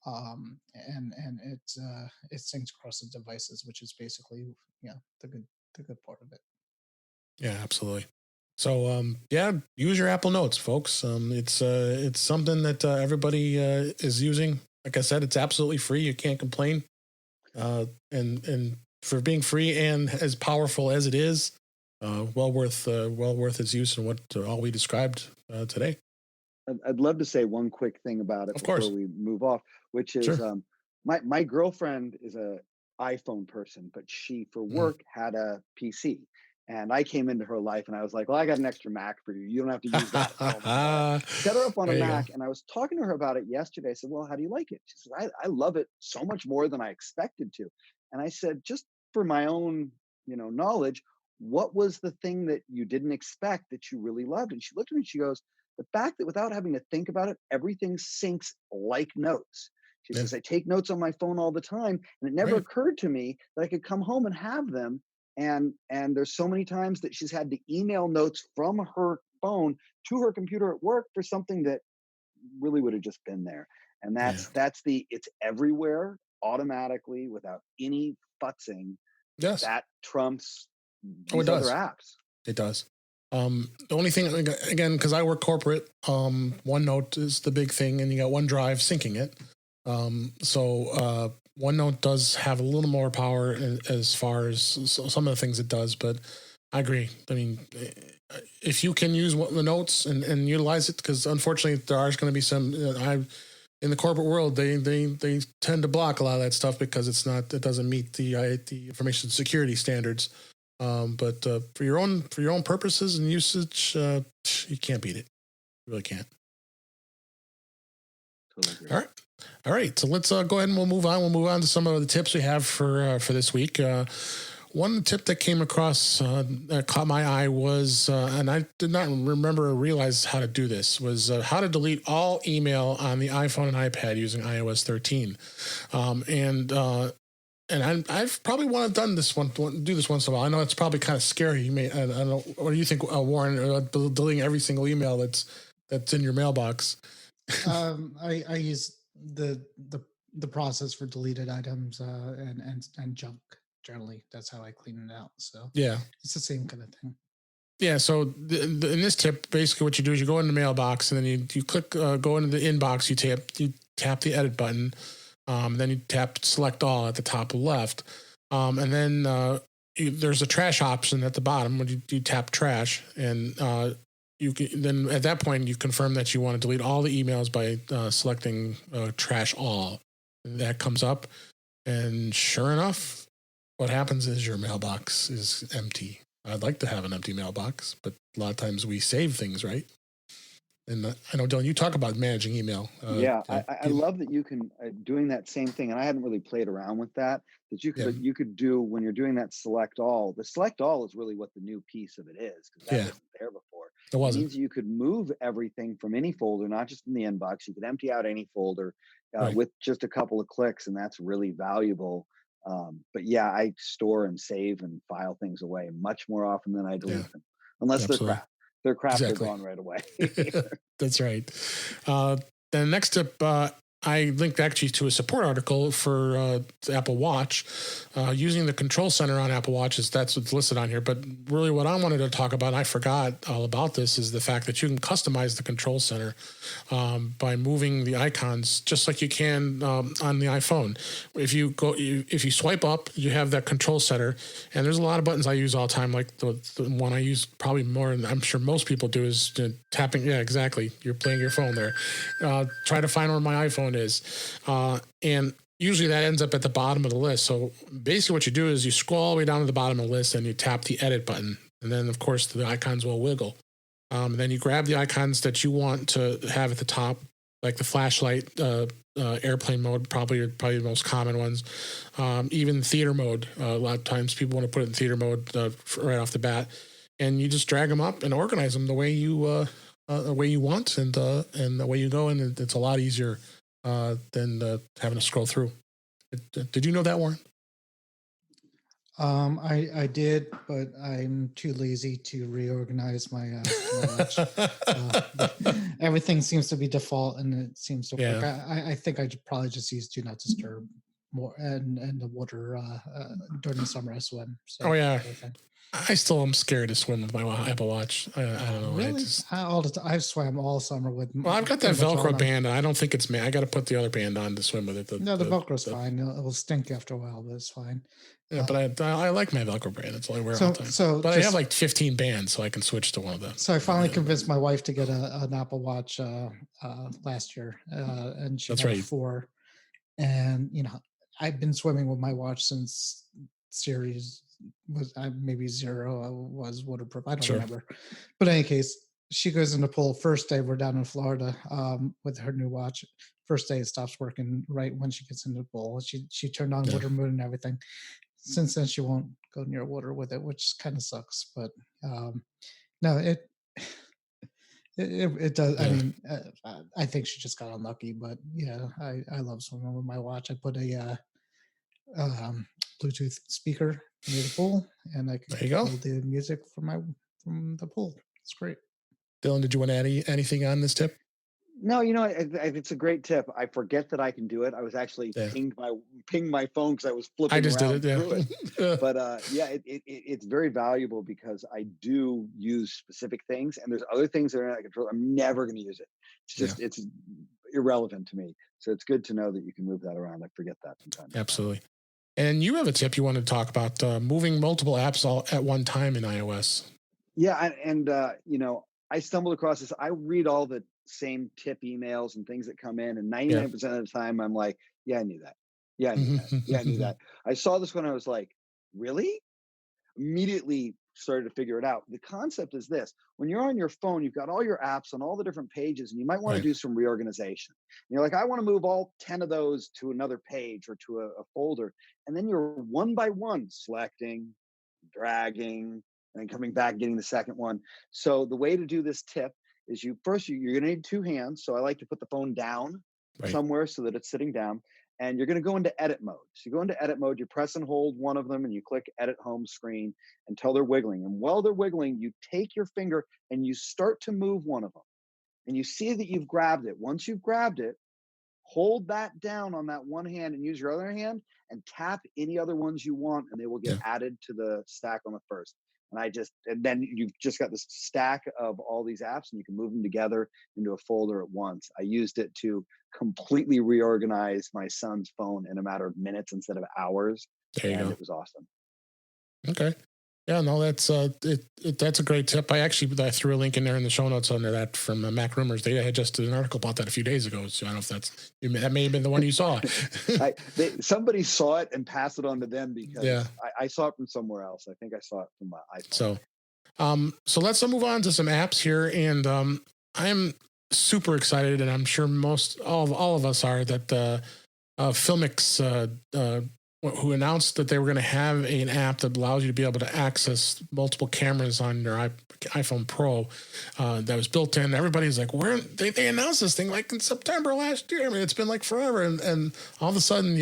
And it syncs across the devices, which is basically the good part of it. yeah, absolutely. So, yeah, use your Apple Notes, folks. It's something that everybody is using. Like I said, it's absolutely free. You can't complain. And for being free and as powerful as it is, well worth its use and what all we described today. I'd love to say one quick thing about it Of before course, we move off, which is sure. my girlfriend is a iPhone person, but she for Mm, work had a PC. And I came into her life and I was like, well, I got an extra Mac for you. You don't have to use that at home. Set her up on a Mac. And I was talking to her about it yesterday. I said, well, how do you like it? She said, I love it so much more than I expected to. And I said, just for my own, knowledge, what was the thing that you didn't expect that you really loved? And she looked at me and she goes, the fact that without having to think about it, everything syncs like notes. She says, I take notes on my phone all the time. And it never occurred to me that I could come home and have them. And there's so many times that she's had to email notes from her phone to her computer at work for something that really would have just been there. And it's everywhere automatically without any futzing. Yes. That trumps these other apps. It does. The only thing, again, because I work corporate, OneNote is the big thing, and you got OneDrive syncing it. So OneNote does have a little more power as far as some of the things it does, but I agree. I mean, if you can use the notes and utilize it, because unfortunately there are going to be some, in the corporate world, they tend to block a lot of that stuff because it doesn't meet the information security standards. But for your own purposes and usage, you can't beat it. You really can't. Totally agree. All right. So let's go ahead and we'll move on. We'll move on to some of the tips we have for this week. One tip that came across that caught my eye was, and I did not remember or realize how to do this, was how to delete all email on the iPhone and iPad using iOS 13. And I've probably do this once in a while. I know it's probably kind of scary. I don't know. What do you think, Warren? Deleting every single email that's in your mailbox. I use the process for deleted items and junk. Generally, that's how I clean it out. So yeah, it's the same kind of thing. Yeah. So in this tip, basically what you do is you go in the mailbox and then you click go into the inbox. You tap the edit button. Then you tap select all at the top left. And then there's a trash option at the bottom when you tap trash. And you can, then at that point, you confirm that you want to delete all the emails by selecting trash all. And that comes up. And sure enough, what happens is your mailbox is empty. I'd like to have an empty mailbox, but a lot of times we save things, right? And I know, Dylan, you talk about managing email. I love that you can doing that same thing, and I hadn't really played around with that. That you could do when you're doing that select all. The select all is really what the new piece of it is, because that wasn't there before. It wasn't. Means you could move everything from any folder, not just in the inbox. You could empty out any folder with just a couple of clicks, and that's really valuable. But yeah, I store and save and file things away much more often than I delete them, unless they're crap. They're crap, they're gone right away. That's right. The next tip, I linked actually to a support article for the Apple Watch using the control center on Apple Watches. That's what's listed on here. But really what I wanted to talk about, and I forgot all about this, is the fact that you can customize the control center by moving the icons just like you can on the iPhone. If you swipe up, you have that control center, and there's a lot of buttons I use all the time. Like the one I use probably more, and I'm sure most people do, is tapping. Yeah, exactly. You're playing your phone there. Try to find where my iPhone is. And usually that ends up at the bottom of the list. So basically what you do is you scroll all the way down to the bottom of the list and you tap the edit button. And then, of course, the icons will wiggle. And then you grab the icons that you want to have at the top, like the flashlight, airplane mode, probably the most common ones. Even theater mode. A lot of times people want to put it in theater mode right off the bat. And you just drag them up and organize them the way you want and the way you go. And it's a lot easier than having to scroll through. Did you know that, Warren? I did, but I'm too lazy to reorganize my watch. Everything seems to be default, and it seems to work. I think I should probably just use Do Not Disturb more and the water during the summer I swim. So I still am scared to swim with my Apple Watch. I don't know. Really? I've swam all summer with. Well, I've got that Velcro band. I don't think it's me. I got to put the other band on to swim with it. The Velcro's fine. It will stink after a while, but it's fine. Yeah, but I like my Velcro band. It's all I wear all the time. But I have like 15 bands, so I can switch to one of them. So I finally convinced my wife to get an Apple Watch last year, and she got 4. And I've been swimming with my watch since Series was maybe 0 was waterproof. I don't Sure. remember. But in any case, she goes in the pool. First day we're down in Florida with her new watch. First day it stops working right when she gets into the pool. She turned on Yeah. water mode and everything. Since then she won't go near water with it, which kind of sucks. But no, it does. I Yeah. mean, I think she just got unlucky. But yeah, I love swimming with my watch. I put a Bluetooth speaker near the pool, and I There can you go. play the music from the pool. It's great. Dylan, did you want to add anything on this tip? No, it's a great tip. I forget that I can do it. I was actually Yeah. pinged my phone because I was flipping I just around did it. through it. Yeah. But it's very valuable because I do use specific things, and there's other things that are out of control. I'm never going to use it. It's just it's irrelevant to me. So it's good to know that you can move that around. I forget that sometimes. Absolutely. And you have a tip you want to talk about, moving multiple apps all at one time in iOS. Yeah, and I stumbled across this. I read all the same tip emails and things that come in, and 99% of the time I'm like, yeah, I knew that. Yeah, I knew that. Yeah, I knew that. I saw this one. I was like, really? Immediately started to figure it out. The concept is this: when you're on your phone, you've got all your apps on all the different pages, and you might want to do some reorganization. And you're like, I want to move all 10 of those to another page or to a folder. And then you're one by one selecting, dragging, and then coming back, getting the second one. So the way to do this tip is you're going to need 2 hands. So I like to put the phone down somewhere so that it's sitting down. And you're going to go into edit mode. So you go into edit mode, you press and hold one of them, and you click edit home screen until they're wiggling. And while they're wiggling, you take your finger and you start to move one of them. And you see that you've grabbed it. Once you've grabbed it, hold that down on that one hand and use your other hand and tap any other ones you want, and they will get added to the stack on the first. And then you've just got this stack of all these apps, and you can move them together into a folder at once. I used it to completely reorganize my son's phone in a matter of minutes instead of hours. There you go. It was awesome. Okay. Yeah, no, that's that's a great tip. I threw a link in there in the show notes under that from Mac Rumors. They had just did an article about that a few days ago. So I don't know if that may have been the one you saw. Somebody saw it and passed it on to them because I saw it from somewhere else. I think I saw it from my iPhone. So let's move on to some apps here, and I'm super excited, and I'm sure all of us are that Filmix who announced that they were going to have an app that allows you to be able to access multiple cameras on your iPhone Pro that was built in. Everybody's like, they announced this thing like in September last year. I mean, it's been like forever. And all of a sudden,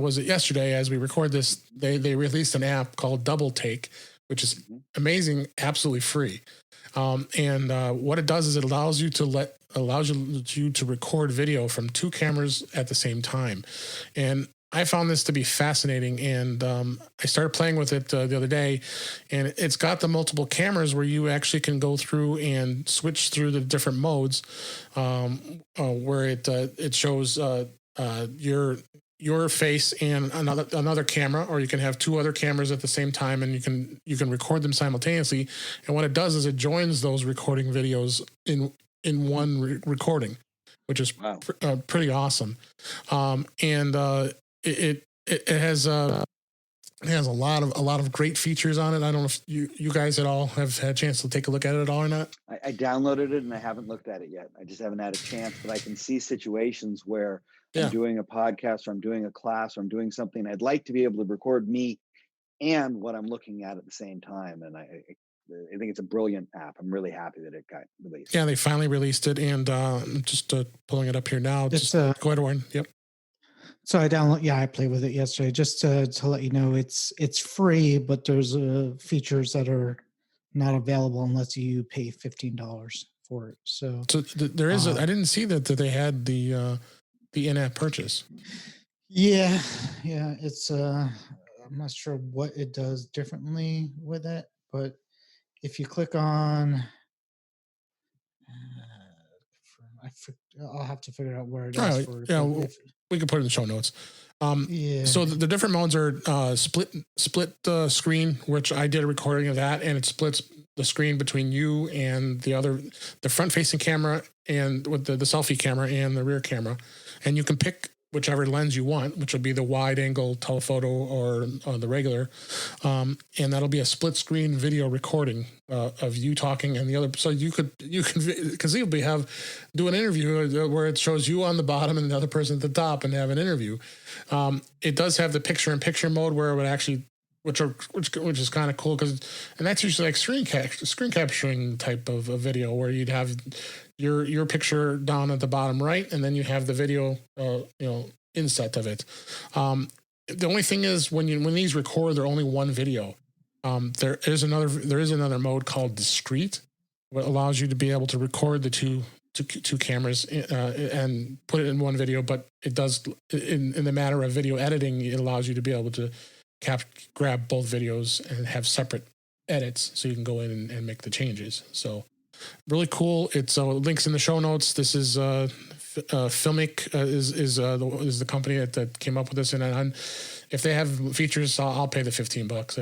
was it yesterday as we record this, they released an app called Double Take, which is amazing, absolutely free. And what it does is it allows you to record video from 2 cameras at the same time. And I found this to be fascinating, and I started playing with it the other day, and it's got the multiple cameras where you actually can go through and switch through the different modes, where it shows your face and another camera, or you can have 2 other cameras at the same time, and you can record them simultaneously. And what it does is it joins those recording videos in one recording, which is pretty awesome. It has a lot of great features on it. I don't know if you guys at all have had a chance to take a look at it at all or not. I downloaded it and I haven't looked at it yet. I just haven't had a chance, but I can see situations where I'm doing a podcast or I'm doing a class or I'm doing something. I'd like to be able to record me and what I'm looking at the same time. And I think it's a brilliant app. I'm really happy that it got released. Yeah, they finally released it, and I'm just pulling it up here now. Just go ahead, Warren. Yep. So I played with it yesterday just to let you know it's free, but there's features that are not available unless you pay $15 for it. So there is I didn't see that they had the in-app purchase. Yeah, it's I'm not sure what it does differently with it, but if you click on I'll have to figure out where it is. We can put it in the show notes. So the different modes are split screen, which I did a recording of that, and it splits the screen between you and the front facing camera and with the selfie camera and the rear camera. And you can pick whichever lens you want, which will be the wide angle telephoto or the regular. And that'll be a split screen video recording of you talking and the other. So you can conceivably do an interview where it shows you on the bottom and the other person at the top and have an interview. It does have the picture in picture mode where it would actually, which is kind of cool and that's usually like screen capturing type of a video where you'd have your picture down at the bottom right, and then you have the video, inset of it. The only thing is when these record, they're only one video. There is another mode called discrete, what allows you to be able to record the two cameras and put it in one video. But it does in the matter of video editing, it allows you to be able to grab both videos and have separate edits, so you can go in and make the changes. So really cool. It's links in the show notes. This is Filmic is the company that came up with this, and if they have features, I'll pay the $15.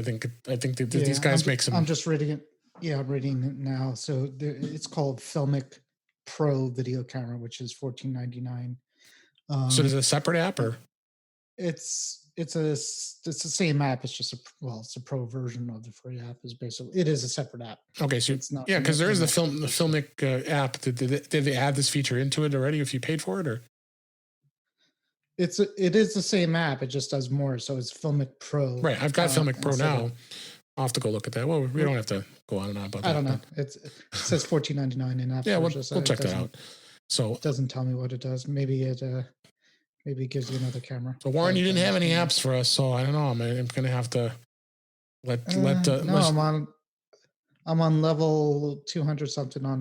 I think these guys make some. I'm just reading it. Yeah, I'm reading it now. So it's called Filmic Pro video camera, which is $14.99. So is it a separate app or? It's the same app. It's just it's a pro version of the free app. It is a separate app. Okay, so it's not. Yeah, because there is the Filmic app. Did they add this feature into it already? If you paid for it, or? It is the same app. It just does more. So it's Filmic Pro. Right, I've got Filmic Pro now. I'll have to go look at that. Well, we don't have to go on and on about that. I don't know. It says $14.99 in app. Yeah, we'll check that out. So it doesn't tell me what it does. Maybe it gives you another camera. So Warren, you didn't have any apps for us, so I don't know. I'm going to have to let. No, I'm on level 200 something on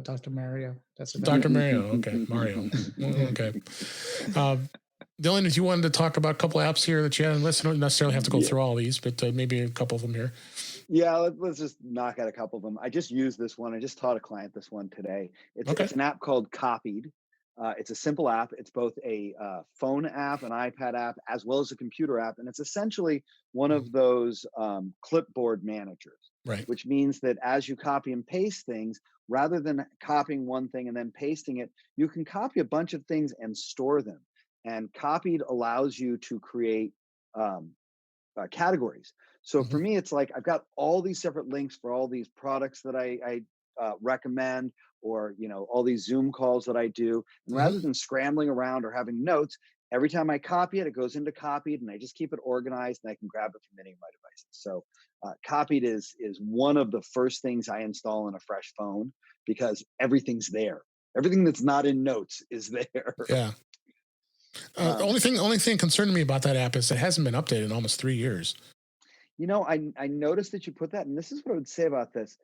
Dr. Mario. That's Dr. Mario. Okay, Mario. Okay. Dylan, if you wanted to talk about a couple apps here that you had on the list, I don't necessarily have to go through all these, but maybe a couple of them here. Yeah, let's just knock out a couple of them. I just used this one. I just taught a client this one today. It's an app called Copied. It's a simple app. It's both a phone app, an iPad app, as well as a computer app. And it's essentially one of those clipboard managers, right? Which means that as you copy and paste things, rather than copying one thing and then pasting it, you can copy a bunch of things and store them. And Copied allows you to create categories. So for me, it's like I've got all these separate links for all these products that I recommend, or all these Zoom calls that I do. And rather than scrambling around or having notes, every time I copy it, it goes into Copied, and I just keep it organized, and I can grab it from any of my devices. So Copied is one of the first things I install on a fresh phone, because everything's there. Everything that's not in notes is there. Yeah. The only thing concerning me about that app is it hasn't been updated in almost 3 years. I noticed that you put that, and this is what I would say about this.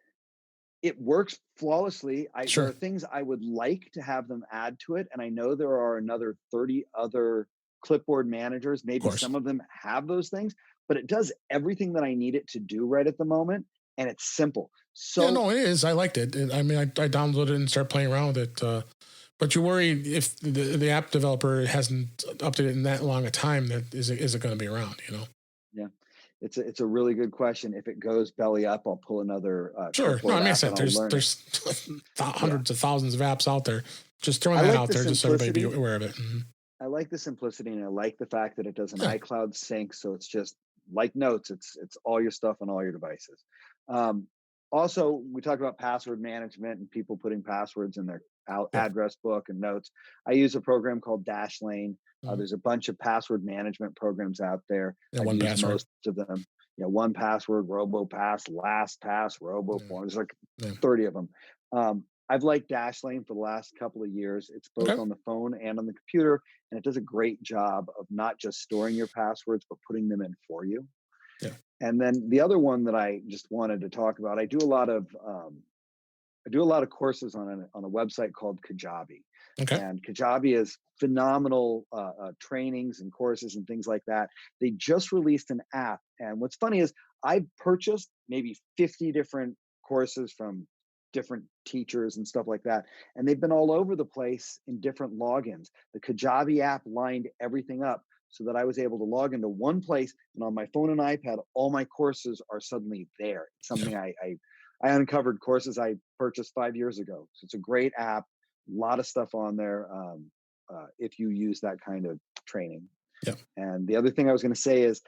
It works flawlessly. There are things I would like to have them add to it, and I know there are another 30 other clipboard managers. Maybe some of them have those things, but it does everything that I need it to do right at the moment, and it's simple. So yeah, no, it is. I liked it. I mean, I downloaded it and started playing around with it. But you worry if the app developer hasn't updated in that long a time, that is it going to be around? Yeah. It's a really good question. If it goes belly up, I'll pull another. Sure. No, I mean, I said there's hundreds of thousands of apps out there. Just throwing that out there, just so everybody be aware of it. Mm-hmm. I like the simplicity, and I like the fact that it does an iCloud sync, so it's just like Notes. It's all your stuff on all your devices. Also, we talked about password management and people putting passwords in their address book and Notes. I use a program called Dashlane. There's a bunch of password management programs out there. Yeah, I use most of them. 1Password, RoboPass, LastPass, RoboForm. There's like 30 of them. I've liked Dashlane for the last couple of years. It's both on the phone and on the computer, and it does a great job of not just storing your passwords, but putting them in for you. Yeah. And then the other one that I just wanted to talk about, I do a lot of courses on a website called Kajabi. Okay. And Kajabi is phenomenal trainings and courses and things like that. They just released an app. And what's funny is I've purchased maybe 50 different courses from different teachers and stuff like that. And they've been all over the place in different logins. The Kajabi app lined everything up so that I was able to log into one place, and on my phone and iPad, all my courses are suddenly there. It's something I uncovered courses I purchased 5 years ago. So it's a great app, a lot of stuff on there. if you use that kind of training. Yeah. And the other thing I was going to say is,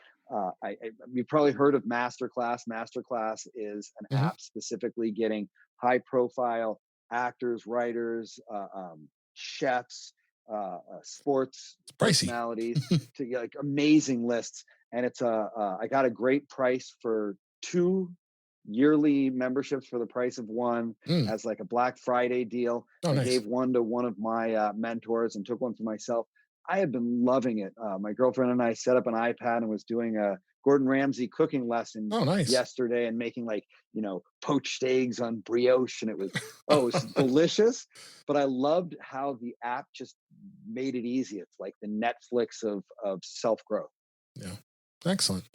you've probably heard of Masterclass. Masterclass is an Hmm. app specifically getting high profile actors, writers, chefs, sports It's pricey. personalities to get like amazing lists. And it's I got a great price for 2 yearly memberships for the price of one Mm. as like a Black Friday deal. Oh, I nice. gave one to one of my mentors and took one for myself. I have been loving it. My girlfriend and I set up an iPad and was doing a Gordon Ramsay cooking lesson Oh, nice. yesterday and making like, poached eggs on brioche. And it was delicious. But I loved how the app just made it easy. It's like the Netflix of self growth. Yeah. Excellent.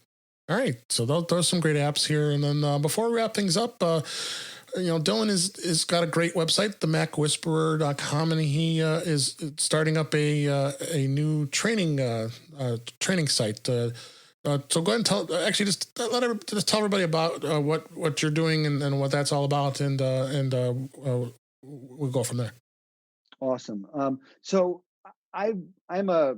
All right. So those are some great apps here. And then before we wrap things up, Dylan is got a great website, the MacWhisperer.com, and he is starting up a new training site. So go ahead and just tell everybody about what you're doing and what that's all about, and we'll go from there. Awesome. So I'm a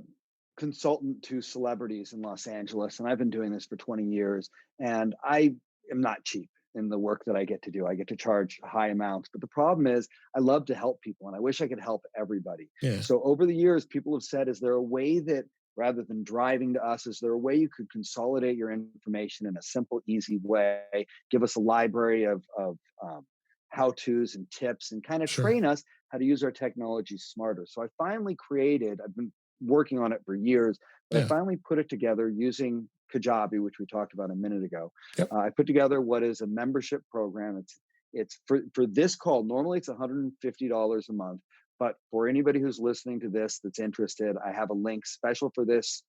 consultant to celebrities in Los Angeles, and I've been doing this for 20 years. And I am not cheap in the work that I get to do. I get to charge high amounts, but the problem is I love to help people, and I wish I could help everybody. Yeah. So over the years, people have said, "Is there a way that rather than driving to us, is there a way you could consolidate your information in a simple, easy way? Give us a library of how tos and tips, and kind of Sure. train us how to use our technology smarter." So I finally created, I've been working on it for years, but Yeah. I finally put it together using Kajabi, which we talked about a minute ago. Yep. I put together what is a membership program. It's for this call. Normally it's $150 a month, but for anybody who's listening to this that's interested, I have a link special for this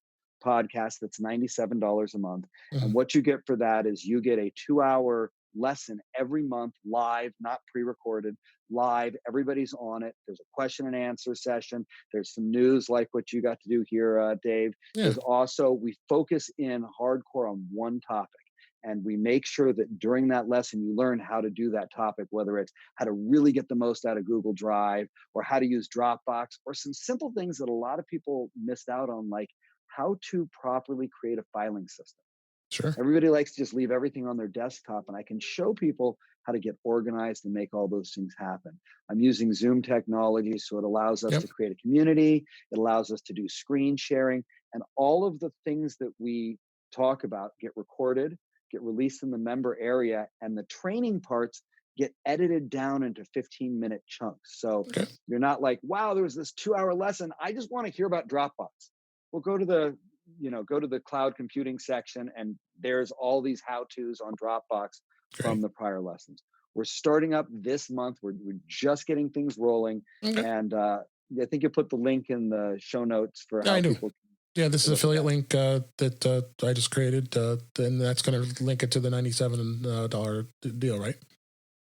podcast that's $97 a month. Mhm. And what you get for that is you get a 2-hour lesson every month, live, not pre-recorded, live. Everybody's on it. There's a question and answer session. There's some news like what you got to do here, Dave. Yeah. There's also, we focus in hardcore on one topic. And we make sure that during that lesson, you learn how to do that topic, whether it's how to really get the most out of Google Drive, or how to use Dropbox, or some simple things that a lot of people missed out on, like how to properly create a filing system. Sure. Everybody likes to just leave everything on their desktop, and I can show people how to get organized and make all those things happen. I'm using Zoom technology, so it allows us Yep. to create a community. It allows us to do screen sharing, and all of the things that we talk about get recorded, get released in the member area, and the training parts get edited down into 15-minute chunks. So Okay. you're not like, wow, there was this 2-hour lesson. I just want to hear about Dropbox. Well, go to the cloud computing section, and there's all these how-tos on Dropbox from the prior lessons. We're starting up this month. We're just getting things rolling. Okay. And I think you put the link in the show notes for Yeah, how I do. people. Yeah, this is affiliate link that I just created, and that's going to link it to the $97 deal, right?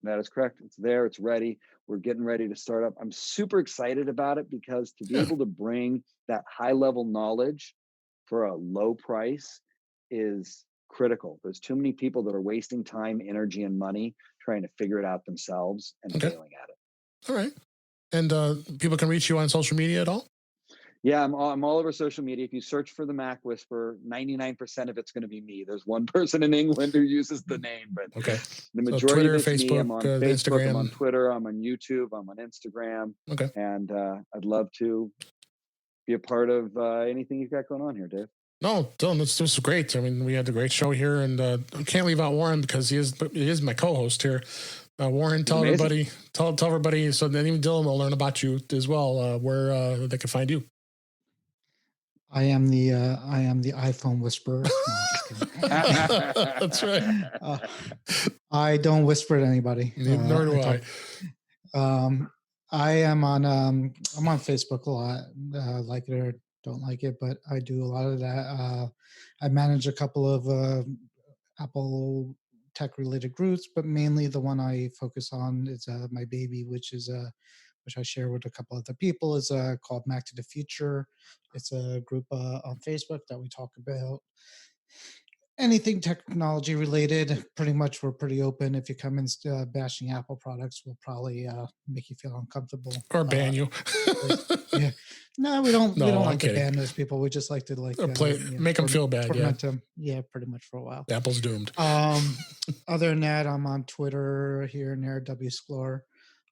That is correct. It's there. It's ready. We're getting ready to start up. I'm super excited about it because to be able to bring that high-level knowledge for a low price is critical. There's too many people that are wasting time, energy, and money trying to figure it out themselves and failing at it. All right. And people can reach you on social media at all? Yeah, I'm all over social media. If you search for the Mac Whisperer, 99% of it's going to be me. There's one person in England who uses the name, but the majority Twitter, of it's me. I'm Facebook, on Facebook, Instagram. I'm on Twitter, I'm on YouTube, I'm on Instagram. Okay. And I'd love to be a part of anything you've got going on here, Dave. No, Dylan, this was great. I mean, we had a great show here, and I can't leave out Warren because he is my co-host here. Warren, tell everybody, so then even Dylan will learn about you as well, where they can find you. I am the iPhone whisperer. No, just kidding. That's right. I don't whisper to anybody. Nor do I. I am on I'm on Facebook a lot. Like it or don't like it, but I do a lot of that. I manage a couple of Apple tech related groups, but mainly the one I focus on is my baby, which I share with a couple other people, is called Mac to the Future. It's a group on Facebook that we talk about anything technology related, pretty much we're pretty open. If you come in bashing Apple products, we'll probably make you feel uncomfortable or ban you. Yeah, no, we don't. No, We don't I'm like to kidding. ban those people. We just like to like make them feel bad. Yeah, torment them. Yeah, pretty much for a while. Apple's doomed. Other than that, I'm on Twitter here and there, WSclore,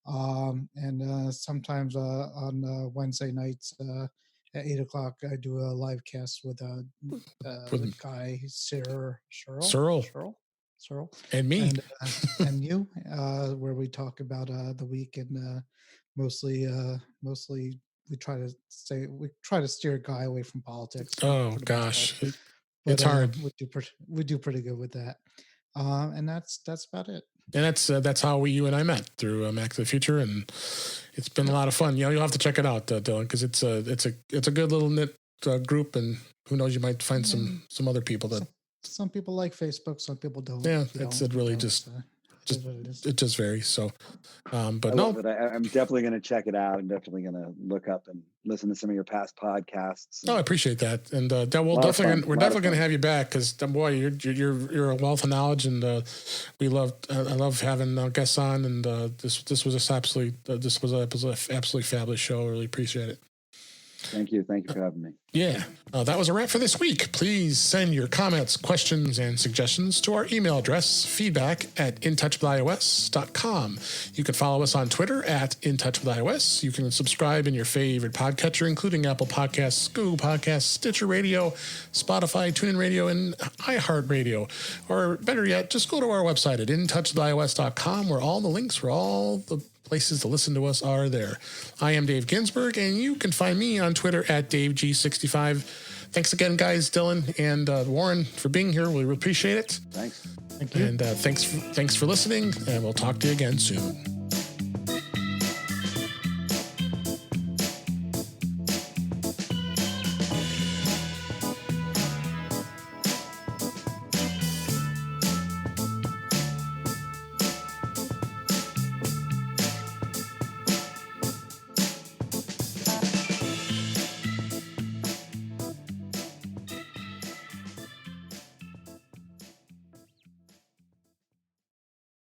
and sometimes on Wednesday nights at 8:00 I do a live cast with the guy Cyril, and me, and you, where we talk about the week, and mostly we try to steer a guy away from politics. Oh gosh, but, it's hard. We do pretty good with that, and that's about it. And that's how you and I met through Mac to the Future, and it's been a lot of fun. You know, you'll have to check it out, Dylan, because it's a good little knit group, and who knows, you might find some other people that. Some people like Facebook, some people don't. Yeah, it really just it just varies. So, but no, I'm definitely going to check it out. I'm definitely going to look up and listen to some of your past podcasts. Oh, I appreciate that, and we're definitely going to have you back, because boy, you're a wealth of knowledge, and I love having guests on, and this was just absolutely this was an absolutely fabulous show. I really appreciate it. Thank you for having me. Yeah, that was a wrap for this week. Please send your comments, questions, and suggestions to our email address, feedback@intouchwithios.com. You can follow us on Twitter @intouchwithios. You can subscribe in your favorite podcatcher, including Apple Podcasts, Google Podcasts, Stitcher Radio, Spotify, TuneIn Radio, and iHeartRadio. Or better yet, just go to our website at intouchwithios.com, where all the links for all the places to listen to us are there. I am Dave Ginsburg, and you can find me on Twitter @DaveG65. Thanks again, guys, Dylan and Warren, for being here. We really appreciate it. Thanks. Thank you. And thanks for listening, and we'll talk to you again soon.